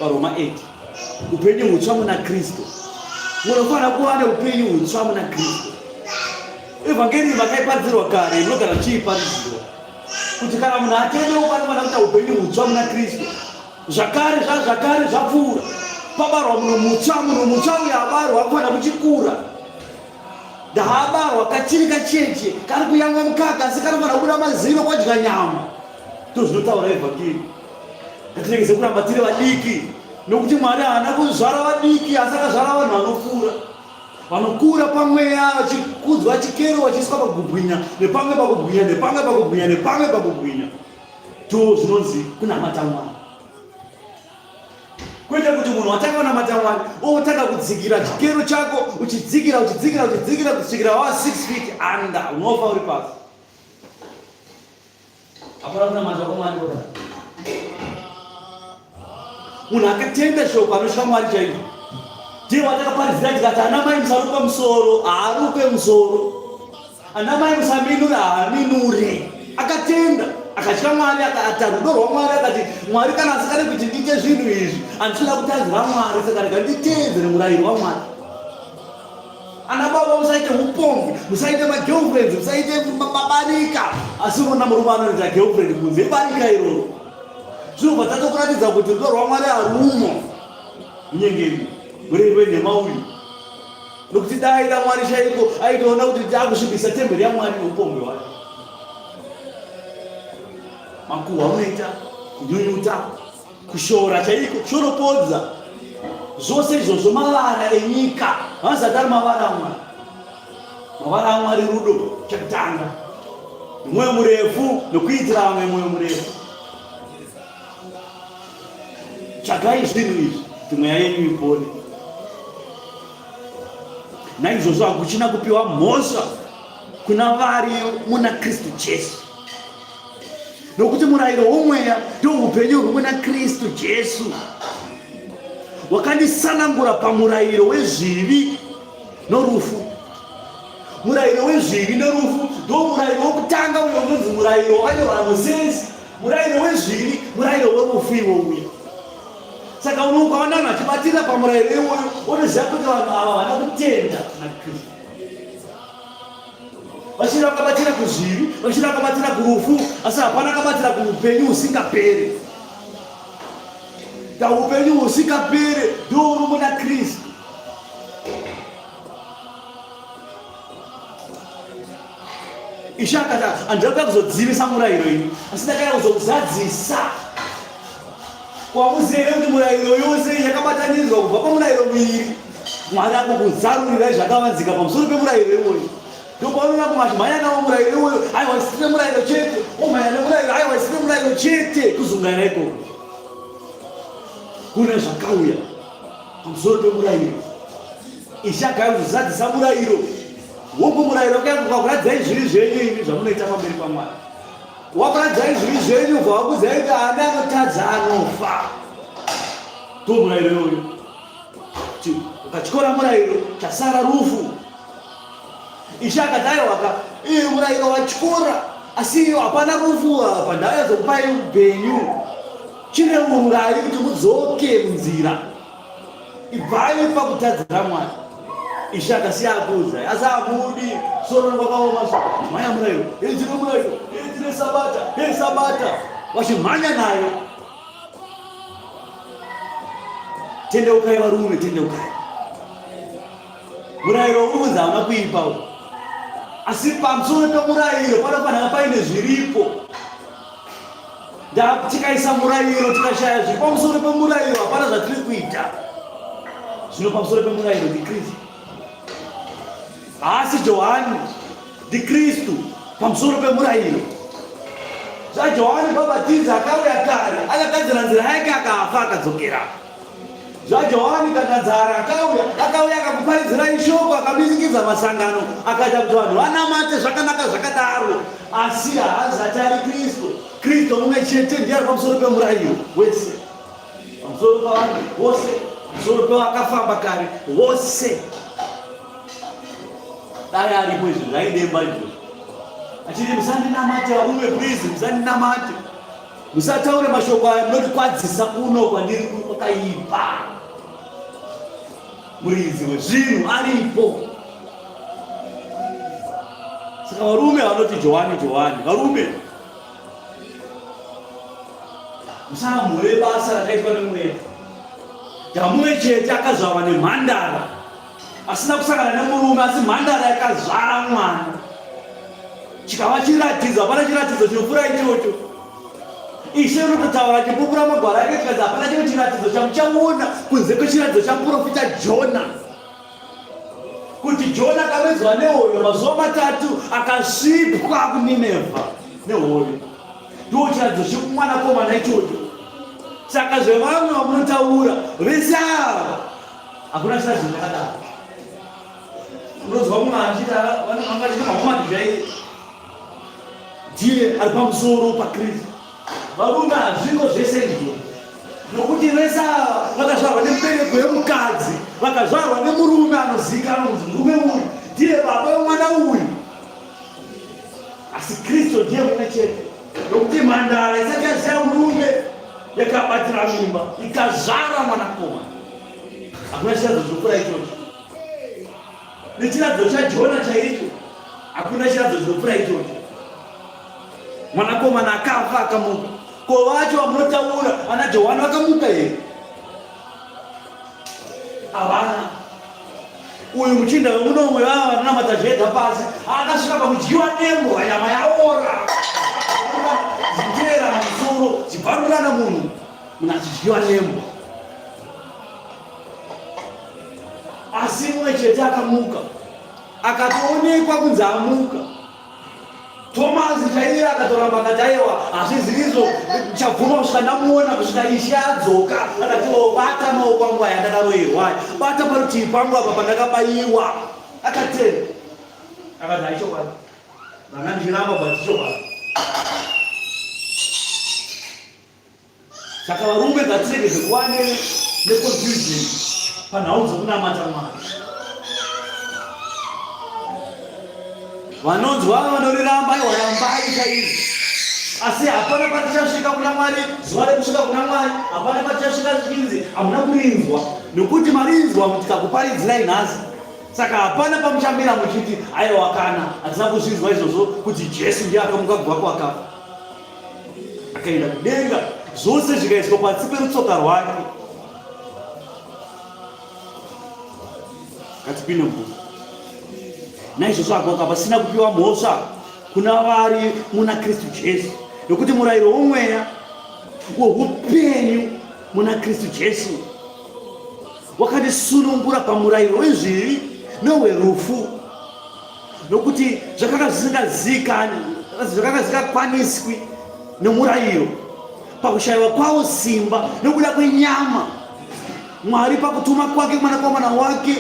Paroma 8. Upenyu hutsva muna Kristu. Munofanira kuva neupenyu hutsva muna Kristu. Evhangeri vakaiparidzirwa kare, inogara chiiparidzirwa kuti kana munhu atendeuka anofanira kuita upenyu hutsva muna Kristu. Zvakare zvapfuura. Pabarwa munhu mutsva uyo abarwa akufanira kuchikura. Ndaabarwa kachiri kacheche kari kuyamwa mukaka asi kanofanira kubuda mazino kwadya nyama. Ndozvinotaura evhangeri. Ngatiregeze kuramba tiri vadiki, nokuti Mwari haana kuzvara vadiki asi akazvara vanhu vanokura. Vanokura pamweya vachikudzwa chikero vachiiswa pakubwinya nepamwe pakubwinya nepamwe pakubwinya nepamwe pakubwinya. Ndo zvinonzi kunamata Mwari. Kwete kuti munhu watanga kunamata Mwari otanga kudzikira chikero chako uchidzikira kusvikira wava 6 feet under, unofa uri pasi. Hapana kunamata kwaMwari kodaro. Munhu akatenda shoko anosvika Mwari chaiko. Ndiye watakaparidzira tikati anamai musarupe musoro, haarupe musoro. Anamai musaminure, haaminure. Akatenda, akatya Mwari, akati rudo rwaMwari, akati Mwari kana asikade kuti ndiite zvinhu izvi, handinoda kutadzira Mwari, saka rega nditeedzere murayiro waMwari. Ana baba musaite upombi, musaite magirlfriends, musaite mabarika. Asi unoona murume anoita girlfriend kunze ibarika iroro. Zvinobva tatokuratidza kuti rudo rwaMwari harumo munyengeri mureve nhema uyu. Nokuti daaida Mwari chaiko aitoona kuti taakusvibisa temberi yaMwari neupombe hwake. Makuhwa unoita, kunyunyuta, kushora chaiko, kushoropodza. Zvose izvozvo mavara enyika, haasati ari mavara aMwari. Mavara aMwari rudo chekutanga, mwoyo murefu nokuitira vamwe mwoyo murefu. Tsvagai zvinhu izvi kuti mweya yenyu ipone. Naizvozvo hakuchina kupiwa mhosva kuna vari muna Kristu Jesu. Nokuti murayiro womweya ndoupenyu huri muna Kristu Jesu. Wakandisanangura pamurayiro wezvivi norufu. Murayiro wezvivi norufu ndo murayiro wokutanga uyo unonzi murayiro wakanyorwa Mozisi. Murayiro wezvivi, murayiro werufu iwo uyo. Saka unokaona vanhu vachibatira pamurayiro iwoyo, unoziva kuti vanhu ava vana kutenda kuna Kristu. Vachida vakabatira kuzvivi, vachida vakabatira kurufu, asi hapana akabatira kuupenyu husingaperi. Upenyu husingaperi ndo huri muna Kristu. Ishe akati handida kuda kuzodzivisa murayiro ini, asi ndakada kuzokuzadzisa. Kwamuzere kuti murayiro yose yakabatanidzwa kubva pamurayiro miviri. Mwari akukuzarurirai zvakavanzika pamusoro pemurayiro iwoyo. Ndopaunoona kumati mhanya nawo murayiro iwoyo, aiwa isire murayiro chete, omhanya nemurayiro, aiwa isire murayiro chete, kuzungana ikoko. Kune zvakauya pamusoro pemurayiro. Ishe akazozadzisa murayiro. Wongo murayiro wakakuradzai zvivi zvenyu imi zvamunoita pamberi paMwari. Wakuradzai zvivi zvenyu bva wakuziva kuti ana anotadza anofa. Ndo murayiro iwoyo. Ukatyora murayiro chasara rufu. Ishe akati aiwa murayiro watyora asi hapana rufu apa, ndaazokupai upenyu. Chine urari kuti mudzoke munzira. Ibvai pakutadzira Mwari. Ishe akasiya kuudzai asi hamudi, soro kwakaoma. Mhanya murayiro, tine murayiro, tine sabata, sabata. Vachimhanya nayo. Tendeukai varume, tendeukai. Murayiro unonzi hauna kuipa. Asi pamusoro pemurayiro panofanira paine zviripo. Tikaisa murayiro tikashaya zviri pamusoro pemurayiro hapana zvatiri kuita. zvino pamusoro pemurayiro ndiKristu. Asi Johani ndiKristu pamusoro pemurayiro. Johani Mubhabhatidzi akauya kare akagadzira nzira yake akafa akadzokera. Johani Kandadzara akauya akakuparidzirai shoko akabisingidza masangano akaita kuti vanhu vanamate zvakanaka zvakadaro, asi haazati ari Kristu. Kristu mumwe chete ndiye ari pamusoro pemurayiro wese, pamusoro pavanhu vose, pamusoro pevakafamba kare vose. Dai aripo izvi zvaidemba izvozvo achiti musandinamate varume, please musandinamate, musataure mashoko aya munoti kuno kwandiri kwakaipa. Muridzi wezvinhu aripo. Saka varume vanoti Johani, varume musamhure basa rakaitwa nemweya. Mumwe chete akazvarwa nemhandara asina kusangana nemurume, asi mhandara yakazvara mwana, chikava chiratidzo. Hapana chiratidzo chinopfuura ichocho. Ishe unototaura chipupura magwara ake chikazi hapana chimwe chiratidzo chamuchaona kunze kwechiratidzo chamuprofita Jona, kuti Jona akamedzwa nehoyo mazuva 3 akasvipwa kuNinevha nehoyo. Ndiwo chiratidzo chemwanakomana ichocho. Saka zvevamwe vamunotaura vese ava hakuna chiratidzo chakadaro. Unonzwa mumwe achita vanamamazvaii ndiye ari pamusoro paKristu. Varume hazviko zvese izvo, nokuti vese ava vakazvarwa nemubereko yemukadzi, vakazvarwa nemurume anozivikanwa kuti murume uyu ndiye baba vemwana uyu. Asi Kristu ndiye mumwe chete, nokuti mhandara isati yaziva murume yakabatira mimba ikazvara mwanakomana. Hakuna chiratidzo chinopfuura ichocho. Nechiratidzo chaJona chaicho hakuna chiratidzo chinopfuura ichocho. Mwanakomana akafa akamuka. Ko vacho vamunotaura ana Johani vakamuka here? Havana. Uyu muchinda wemunomwe vava vanonamata zvega pasi akasvika pakudyiwa nembwa, nyama yaora, zvichera namusoro zibvarurana munhu achidyiwa nembwa. Asi mumwe chete akamuka, akatoonekwa kunzi amuka. Tomasi chaiye akatoramba akati aiwa hazvizirizo chabvuma kusvika ndamuona kusvika Ishe adzoka. Akati bata maoko angu aya ndakaroherwa, bata parutivi pangu apa pandakabayiwa. Akatenda akati haichokwadi, ranga ndichiramba batichokwadi. Saka varume ngatiregeze kuva neconfusion panhau dzokunamata Mwari. Vanonzwa vanoriramba iwarambai chaizvo, asi hapana patichasvika kuna Mwari. Zuva rekusvika kuna Mwari hapana patichasvika zvinzi hamuna kurinzwa, nokuti marinzwa tikakuparidzirai nhasi. Saka hapana pamuchamira muchiti aiwa kana hatina kuzvinzwa izvozvo kuti Jesu ndiye akamuka kubva kwakafa, akaenda kudenga, zvose zvikaiswa pasi perutsoka rwake. Ngatipinde mbuzi. Naizvozvo agoka pasina kupiwa mhosva kuna vari muna Kristu Jesu, nokuti murayiro womweya woupenyu muna Kristu Jesu wakatisunungura pamurayiro wezvivi newerufu, nokuti zvakanga zvisingakwaniswi nemurayiro, pakushayiwa kwawo simba nokuda kwenyama, Mwari pakutuma kwake mwanakomana wake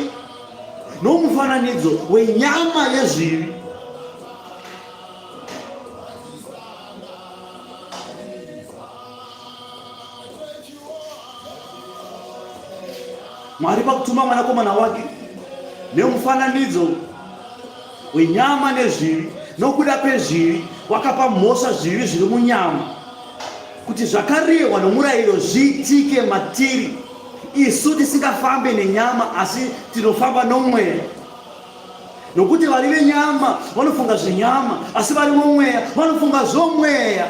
nomufananidzo wenyama yezvivi. Mwari pakutuma mwanakomana wake nemufananidzo wenyama nezvivi, nokuda kwezvivi wakapa mhosva zvivi zviri munyama, kuti zvakarehwa nomurayiro zviitike matiri, isu tisingafambe nenyama asi tinofamba nomweya. Nokuti vari venyama vanofunga zvenyama, asi vari mumweya vanofunga zvomweya.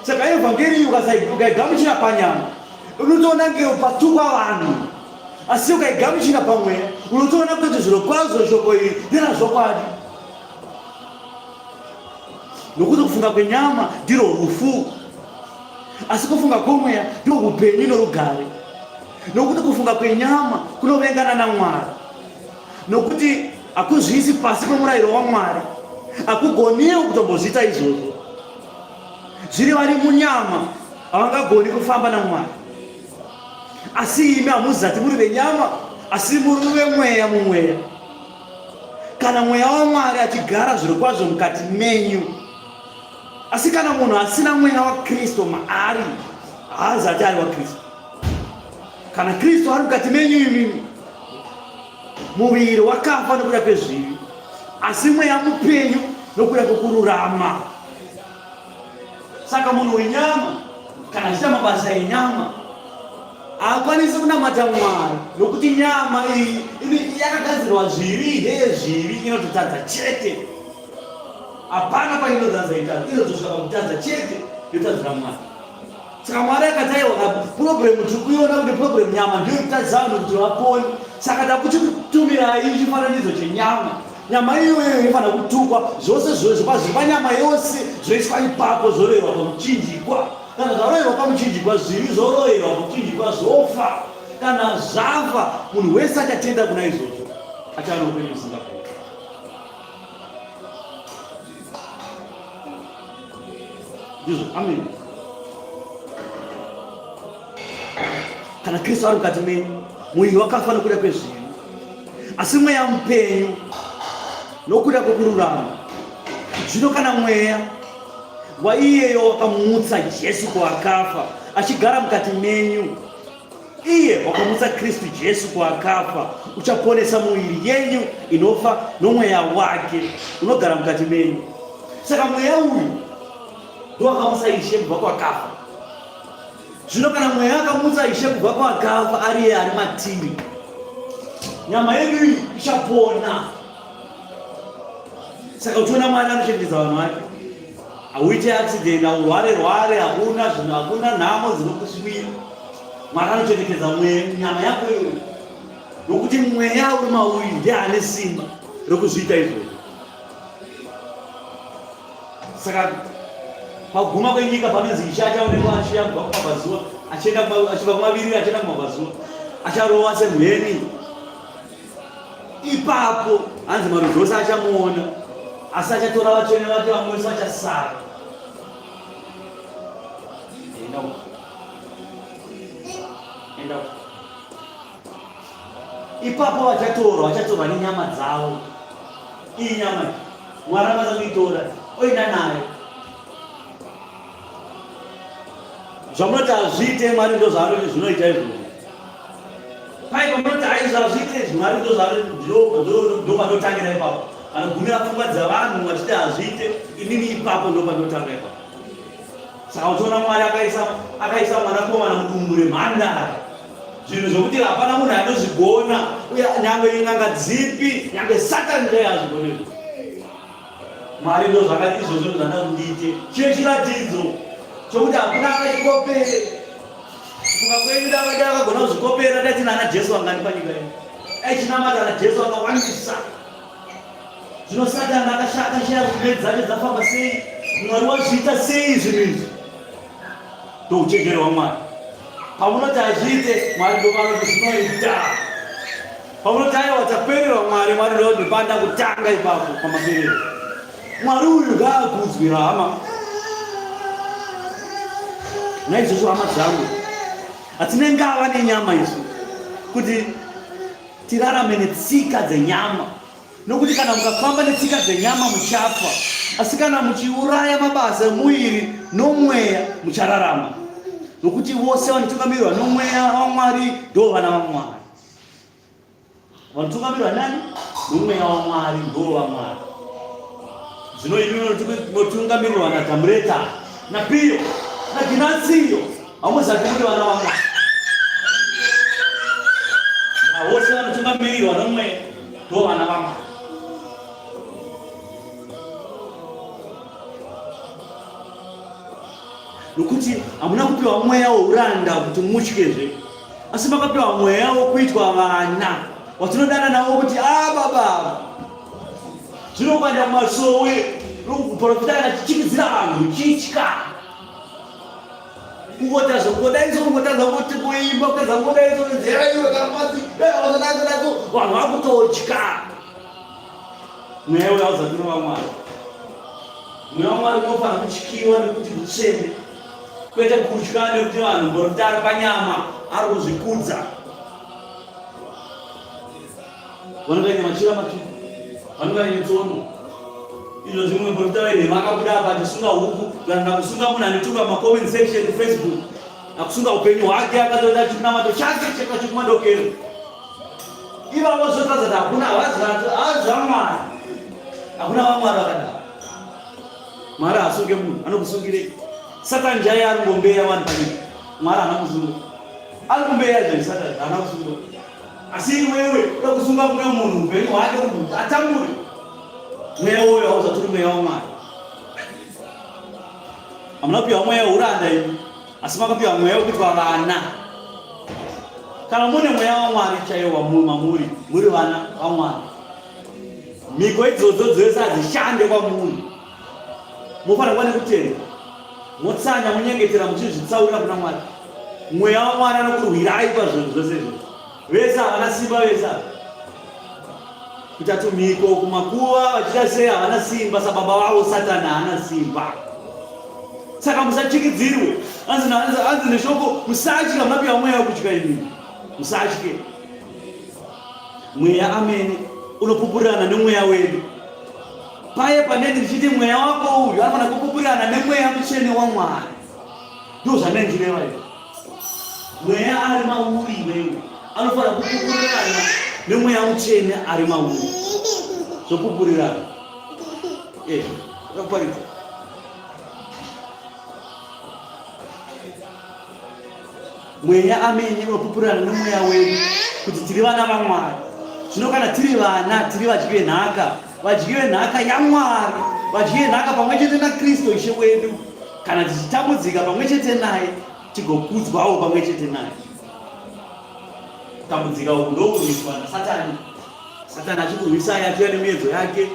Saka evhangeri ukaigamuchira panyama unotoona ngepatuka vanhu, asi ukaigamuchira pamweya unotoona kuti zviro kwazvo shoko iri nderazvokwadi. Nokuti kufunga kwenyama ndiro rufu, asi kufunga kwomweya ndiro upenyu norugare. nokuti kufunga kwenyama kunovengana naMwari, nokuti hakuzviisi pasi pemurayiro waMwari, hakugoniwo kutombozviita izvozvo. Zviri vari munyama havangagoni kufamba naMwari. Asi imi hamuzati muri venyama, asi muri vemweya mumweya. Kana mweya waMwari achigara zviro kwazvo mukati menyu. Asi kana munhu asina mweya waKristu maari, haazati ari waKristu. Kana Kristu ari mukati menyu imimi, muviri wakafa nokuda kwezvivi, asi mweya mupenyu nokuda kwokururama. Saka munhu wenyama kana achiita mabasa enyama haakwanisi kunamata Mwari, nokuti nyama iyi yakagadzirwa zvivi nezvivi, inototadza chete. Hapana painotadza itadza, inotosvika pakutadza chete, yotadzira Mwari. Saka Mwari akataiwa purobhuremu tikuiona kuti purobhuremu nyama ndiyo kutadzisa vanhu kuti vapone. Saka takuchitumirai chifananidzo chenyama. Nyama iyoyo inofanira kutukwa, zvose zviri panyama yose zvoiswa ipapo, zvororerwa pamuchinjikwa. Kana zvarorerwa pamuchinjikwa, zvivi zororerwa pamuchinjikwa, zvofa. Kana zvafa, munhu wese achatenda kuna izvozvo achava noupenyu husingaperi. Ndizvo, amen. Kana Kristu ari mukati menyu, muviri wakafa nokuda kwezvivi, asi mweya mupenyu nokuda kwokururama. Zvino kana mweya waiyeyo wakamutsa Jesu kuakafa achigara mukati menyu, iye wakamutsa Kristu Jesu kuakafa, uchaponesa muviri yenyu inofa nomweya wake unogara mukati menyu. Saka mweya uyu ndowakamutsa Ishe kubva kuakafa. Zvino kana mweya akamutsa Ishe kubva kuakafa ari iye ari matiri, nyama yedu iyi ichapona. Saka uchiona Mwari anochengetedza vanhu vake, hauite accident, haurware, hakuna nhamo dzinokuswira. Mwari anochengetedza nyama yako iyoyo, nokuti mweya uri mauri ndiye ane simba rokuzviita izvozvo. Saka paguma kwenyika panonzi Ishe achaonekwa achiuya kubva kumabvazuva achibva kumavirira achienda kumabvazuva, acharova semheni. Ipapo hanzi marudzi ose achamuona, asi achatora vatsvene vake vamwe vese vachasara. Enda ipapo vachatorwa nenyama dzavo. Iyi nyama Mwari akasa kuitora oenda nayo. Zvamunoti hazviite Mwari ndozvaanoti zvinoita izvozvo. Pai pamunoti haizvazviite Mwari ndopanotangira ipapo. Anogumira pfungwa dzavanhu vachiti hazviite, inini ipapo ndopanotanga ipapo. Saka uchiona Mwari akaisa mwanakomana mudumbu remhandara, zvinhu zvokuti hapana munhu anozvigona, uye nyangwe n'anga dzipi, nyangwe Satani ndiye azvigonezvo. Mwari ndozvakati izvozvo zvandada kuti ndiite, chive chiratidzo chokuti hakuna akachikopere. Kufunga kwenyu danga akagona kuzvikopera dati nana Jesu angani panyika ino, aichinamata na Jesu akawandisa. Zvino Satani akashaya kuti mwedzi dzacho dzafamba sei, Mwari wazviita sei zvinhu izvi. Ndouchenjeri waMwari. Pamunoti hazviite, Mwari ndopanoti zvinoita. Pamunoti aiwa tapererwa Mwari, Mwari ndopanda kutanga ipapo pamaperero. Mwari uyu ngaakudzwe hama. Naizvozvo hama dzangu, hatine ngava nenyama isu kuti tirarame netsika dzenyama, nokuti kana mukafamba netsika dzenyama muchafa, asi kana muchiuraya mabasa emuviri nomweya muchararama, nokuti vose vanotungamirirwa nomweya waMwari ndo vana vaMwari. Vanotungamirirwa nani? Nomweya waMwari ndo vaMwari. Zvino imi munotungamirirwa naDhamureta naPiyo naGinasiyo, hamuzati muri vana vaMwari. Vose vanotungamirirwa nomweya ndo vana vaMwari. Nokuti hamuna kupiwa mweya wouranda kuti mutyezve, asi makapiwa mweya wokuitwa vana watinodana nawo kuti baba. Zvino ukaenda mumasowe kuprofita kana chichikidzira vanhu chitya, kungota zvongodaiso kungotanza kuti kuimba ukazangodaiso nzera iwe kapasi nazo vanhu vakutotya. Mweya uyo hauzatiri waMwari. Mweya waMwari unofanira kutyiwa nekuti mutsvene, kwete kutya nekuti vanhu ngoroti ari panyama ari kuzvikudza. Vanongaine machira matuku, vanongaine tsono. Izvo zvimwe mborota ine makabuda apa ndisunga huku, kana kusunga munhu anotuka ma-comment section Facebook, akusunga upenyu hwake akatoda chinamato chake chekumadokero. Ivavo zvotadza kuti hakuna havazvamwari, hakuna vaMwari vakadaro. Mwari hasunge munhu, anokusungirei. Satani chaiye ari ngombeya vanhu panyika, Mwari haana kusunga. Ari kumbeya zvai Satani haana kusunga. Asi iwewe uda kusunga kuna munhu upenyu hwake kuti atambure. Mweya uyo hauzatori mweya waMwari. Hamuna kupiwa mweya weuranda imi, asi makapiwa mweya wekuti vana. Kana mune mweya waMwari chaiwo mamuri, muri vana vaMwari, mhiko idzodzo dzose hadzishande kwamuri. Mufanira kuva nekutenda, motsanya munyengetera muchizvitsaurira kuna Mwari. Mweya waMwari anokurwirai pazvinhu zvose izvozvo. Vese havana simba, vese kutatumiko kumakuva vachita sei havana simba, sababa vavo Satani haana simba. Saka musatyikidzirwe. Anzi neshoko musatya, munapiwa mweya wekutya imi. Musatye. Mweya amene unopupurirana nemweya wedu. Paye panenge ndichiti mweya wako uyu anofanira kupupurirana nemweya mutsvene waMwari. Ndizvo zvanendireva izvi. Mweya ari mauri iwewe anofanira kupupurirana nemweya mutsvene ari mauri. Zvopupurirana. Zvakaparidza. Mweya amene unopupurirana nemweya wedu kuti tiri vana vaMwari. Zvino kana tiri vana, tiri vadyiwe nhaka, vadyiwe nhaka yaMwari, vadyiwe nhaka pamwe chete naKristu Ishe wedu. Kana tichitambudzika pamwe chete naye, tigokudzwawo pamwe chete naye. Kutambudzika uku ndokurwiswa naSatani. Satani achikurwisai achiuya nemiedzo yake,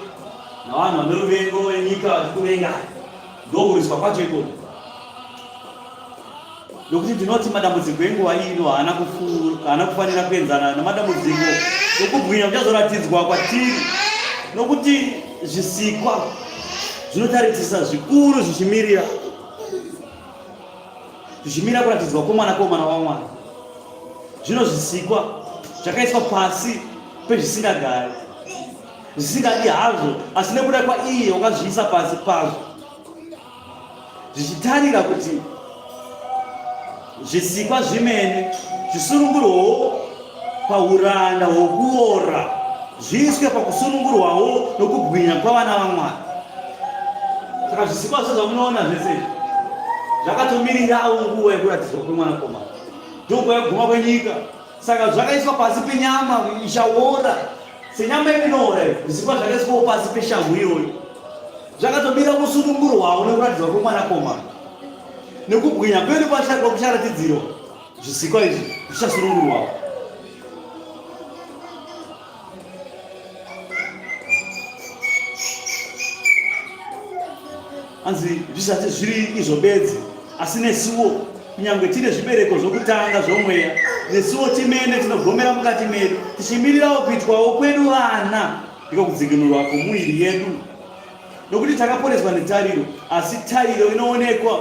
navanhu vane ruvengo venyika vachikuvengai. Ndokurwiswa kwacho ikoko. Nokuti ndinoti madambudziko enguva ino haana kufanira kuenzana namadambudziko nokubwinya kuchazoratidzwa kwatiri. Nokuti zvisikwa zvinotarisisa zvikuru zvichimirira kuratidzwa kwomwanakomana waMwari. Zvino zvisikwa zvakaiswa pasi pezvisingagari, zvisingadi hazvo, asi nekuda kwaiye wakazviisa pasi pazvo, zvichitarira kuti zvisikwa zvimene zvisunungurwawo pauranda hwokuora zviiswe pakusunungurwawo nokubwinya kwavana vaMwari. Saka zvisikwa zvose zvamunoona zvese zvakatomirirawo nguva yekuratidzwa kwemwanakomana, ndonguva yekuguma kwenyika. Saka zvakaiswa pasi penyama ichaora, senyama inoora. Zvisikwa zvakaiswawo pasi peshamhu iyoyo zvakatomira kusunungurwawo nekuratidzwa kwemwanakomana. Nekubwinya kwedu kucharatidzirwa zvisikwa izvi zvichasunungurwawo. Anzi zvisati zviri izvo bedzi, asi nesuwo kunyange tine zvibereko zvokutanga zvomweya, nesuwo timene tinogomera mukati medu, tichimirirawo kuitwawo kwedu vana, ndiko kudzikinurwa kwomuviri yedu. Nokuti takaponeswa netariro, asi tariro inoonekwa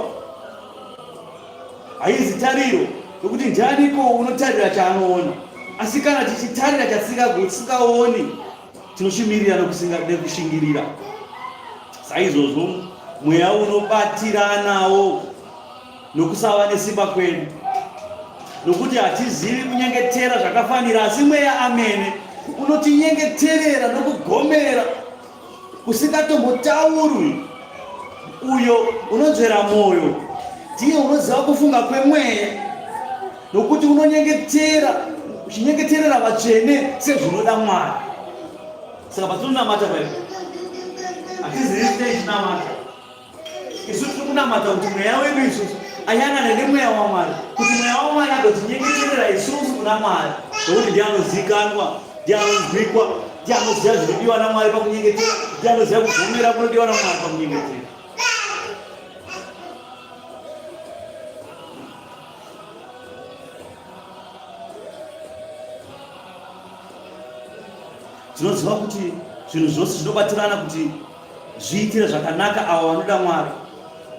haizi tariro nokuti ndianiko unotarira chaanoona. Asi kana tichitarira chatisikaoni, tinochimirira nekushingirira. Saizvozvo mweya unobatiranawo nokusava nesimba kwedu, nokuti hatizivi kunyengetera zvakafanira. Asi mweya amene unotinyengeterera nokugomera kusingatombotaurwi, uyo unonzvera mwoyo, ndiye unoziva kufunga kwemweya, nokuti uchinyengeterera vatsvene sezvinoda Mwari. Saka patinonamata paipo hatizivi sei chinamata. Isu tiri kunamata kuti mweya wedu isusu ayanane nemweya waMwari, kuti mweya waMwari agotinyengeterera isusu kuna Mwari, nokuti ndiye anozivikanwa, ndiye anonzwikwa, ndiye anoziva zvinodiwa naMwari pakunyengetera, ndiye anoziva kugomera kunodiwa naMwari pakunyengetera. Tinoziva kuti zvinhu zvose zvinobatirana kuti zviitire zvakanaka avo vanoda Mwari,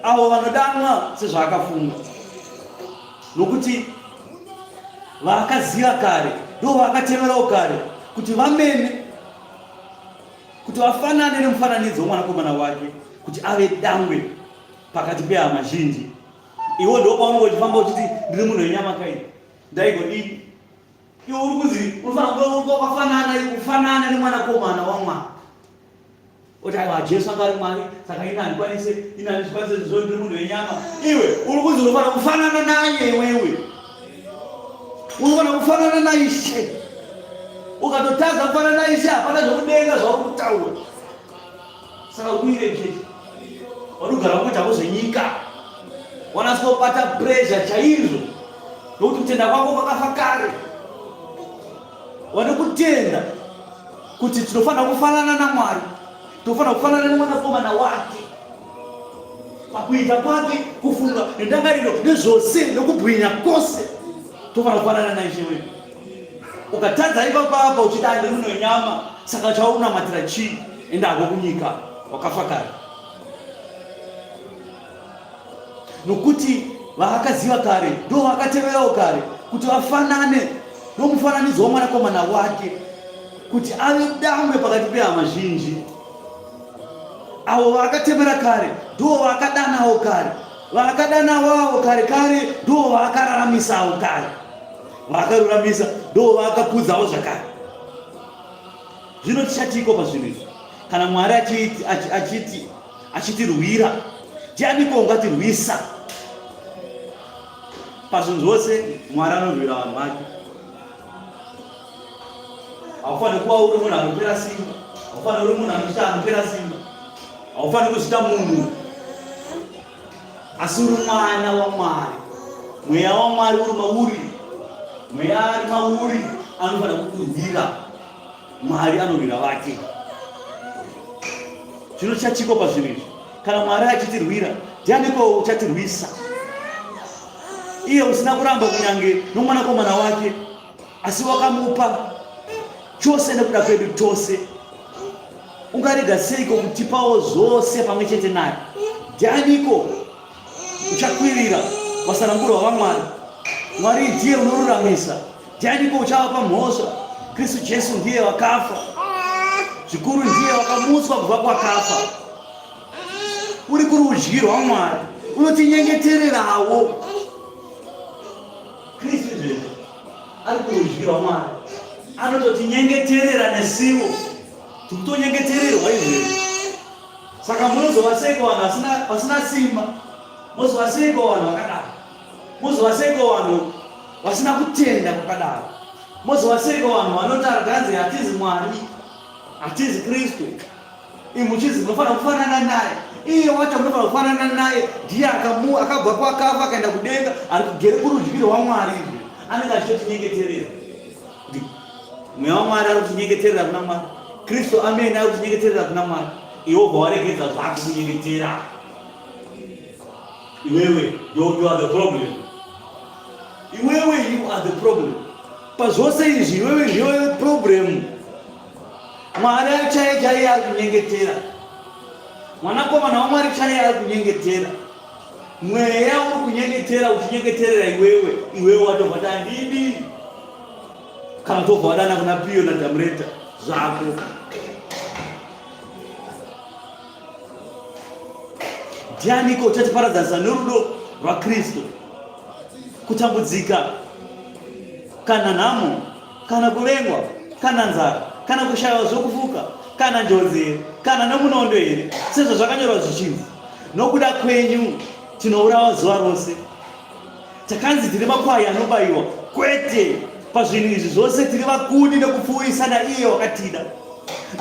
avo vanodanwa sezvaakafunga. Nokuti vakaziva kare ndo vakateverawo kare kuti vamene, kuti vafanane nemufananidzo womwanakomana wake, kuti ave dangwe pakati pehama zhinji. Iwo ndo paunenge uchifamba uchiti ndiri munhu wenyama kai ndaigodii. Iwo uri kuzi unofanana kufanana nemwanakomana waMwari. Oti aiwa Jesu anga ari Mwari saka ina andikwanise zvo ndiri munhu wenyama. Iwe uri kuzi unofanira kufanana naye. Iwewe unofanira kufanana naIshe. Ukatotadza kufanana naIshe hapana zvokudenga zvauri kutaura. Saka uire mchechi wanogara kuita zvenyika wanasopata pressure chaizvo nokuti kutenda kwako kwakafa kare. Wade kutenda kuti tinofanira kufanana naMwari, tinofanira kufanana nemwanakomana wake pakuita kwake, kufunga nendangariro nezvose nekubwinya kwose tofanira kufanana naIshe wedu. Ukatadza ipapapa uchida ndiri munhu wenyama saka chaunamatira chii enda hako kunyika wakafa kare. Nokuti vakaziva kare ndo vakateverawo kare kuti vafanane nomufananidzo womwanakomana wake, kuti ave dangwe pakati pehama zhinji. Avo vakatevera kare ndo vakadanawo kare, vakadanawo kare ndo vakararamisawo kare, vakaruramisa ndo vakakudzawo zvakare. Zvino tichatiko pazvinhu izvi? Kana Mwari achitirwira, ndianiko ungatirwisa? Pazvinhu zvose Mwari anorwira vanhu vake. Haufaniri kuva uri munhu anopera simba, haufaniri uri munhu anoita anopera simba, haufaniri kuzvita munhu, asi uri mwana waMwari. Mweya waMwari uri mauri, mweya ari mauri anofanira kukurwira. Mwari anorwira vake. Zvino chachiko pazvinhu izvi? Kana Mwari achitirwira, ndianiko uchatirwisa? Iye usina kuramba kunyange nomwanakomana wake, asi wakamupa chose nekuda kwedu tose. Ungarega seiko kutipawo zvose pamwe chete naye? Ndianiko uchakwirira vasanangurwa vaMwari? Mwari ndiye unoruramisa. Ndianiko uchavapa mhosva? Kristu Jesu ndiye wakafa, zvikuru ndiye wakamutswa kubva kwakafa. Uri kurudyi rwaMwari, unotinyengetererawo. Kristu Jesu ari kurudyi rwaMwari, anototinyengeterera nesiwo tikutonyengetererwa izvezvi. Saka munozovaseiko vanhu vasina simba, muzovaseiko vanhu vakadaro, muzovaseiko vanhu vasina kutenda kwakadaro, muzovaseiko vanhu vanotara ganzi hatizi Mwari, hatizi Kristu. Muchizi munofanira kufanana naye. Iye wacho munofanira kufanana naye. Ndiye akabva kwakafa akaenda kudenga, ari kugere kurudyi rwaMwari. Anenge achitotinyengeterera. Mweya waMwari ari kutinyengeterera kuna Mwari. Kristu amene ari kutinyengeterera kuna Mwari. Iwe waregedza zvako kunyengetera. Iwewe you are the problem. Iwewe you are the problem. Pazvose izvi iwewe ndiwe problem. Mwari chaiye ari kunyengetera. Mwanakomana waMwari chaiye ari kunyengetera. Mweya uri kunyengetera uchinyengeterera iwewe watobva tandidi. Kana tobva wadana kuna Piyo naDhamureta zvako. Ndianiko uchatiparadzanisa nerudo rwaKristu? Kutambudzika, kana nhamo, kana kurengwa, kana nzara, kana kushayiwa zvokufuka, kana njodzi, kana nemunondo here, sezvo zvakanyorwa zvichinzi, nokuda kwenyu tinourawa zuva rose. Takanzi tiri makwai anobayiwa, kwete. Pazvinhu izvi zvose tiri vakuni nekupfuurisa naiye wakatida.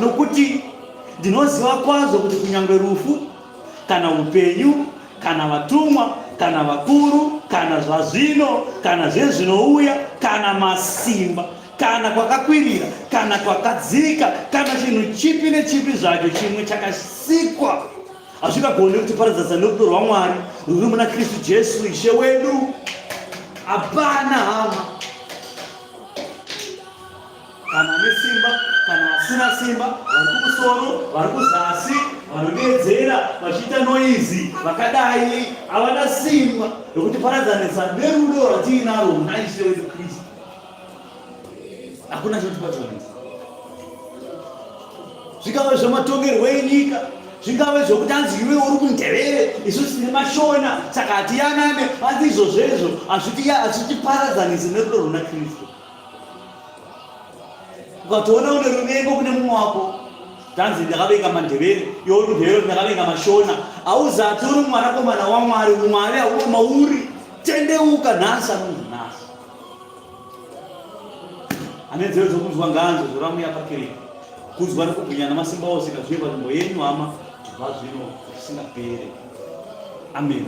Nokuti ndinoziva kwazvo kuti kunyange rufu, kana upenyu, kana vatumwa, kana vakuru, kana zvazvino, kana zvezvinouya, kana masimba, kana kwakakwirira, kana kwakadzika, kana chinhu chipi nechipi zvacho chimwe chakasikwa, hazvingagoni kutiparadzanisa nerudo rwaMwari rwuri muna Kristu Jesu Ishe wedu. Hapana hama, kana nesimba, kana asina simba, vari kumusoro, vari kuzasi, vanodedzera, vachiita noizi, vakadai, havana simba rokuti paradzanisa nerudo rwatiinaro muna Ishe wedu Kristu. Hakuna chotipatonisa. Zvingave zvematongerwo enyika, zvingave zvokuti anzi iwe uri kundevere, isusu tine mashona, saka hatiyanane, asi izvozvezvo hazvitiparadzanisi nerudo runa Kristu. Ukatoona une ruvengo kune mumwe wako, tanzi ndakavenga mandevere, iwe uri mundevere ndakavenga mashona, hauzati uri mwanakomana waMwari, umwari hauno mauri. Tendeuka nhasi anonzi nhasi. Ane nzeve dzokunzwa ngaanzwe zvoramuya pakereke. Kunzwa nekubwinya namasimba ose kazviye panzvimbo yenyu hama, kubva zvino zvisingaperi. Amen.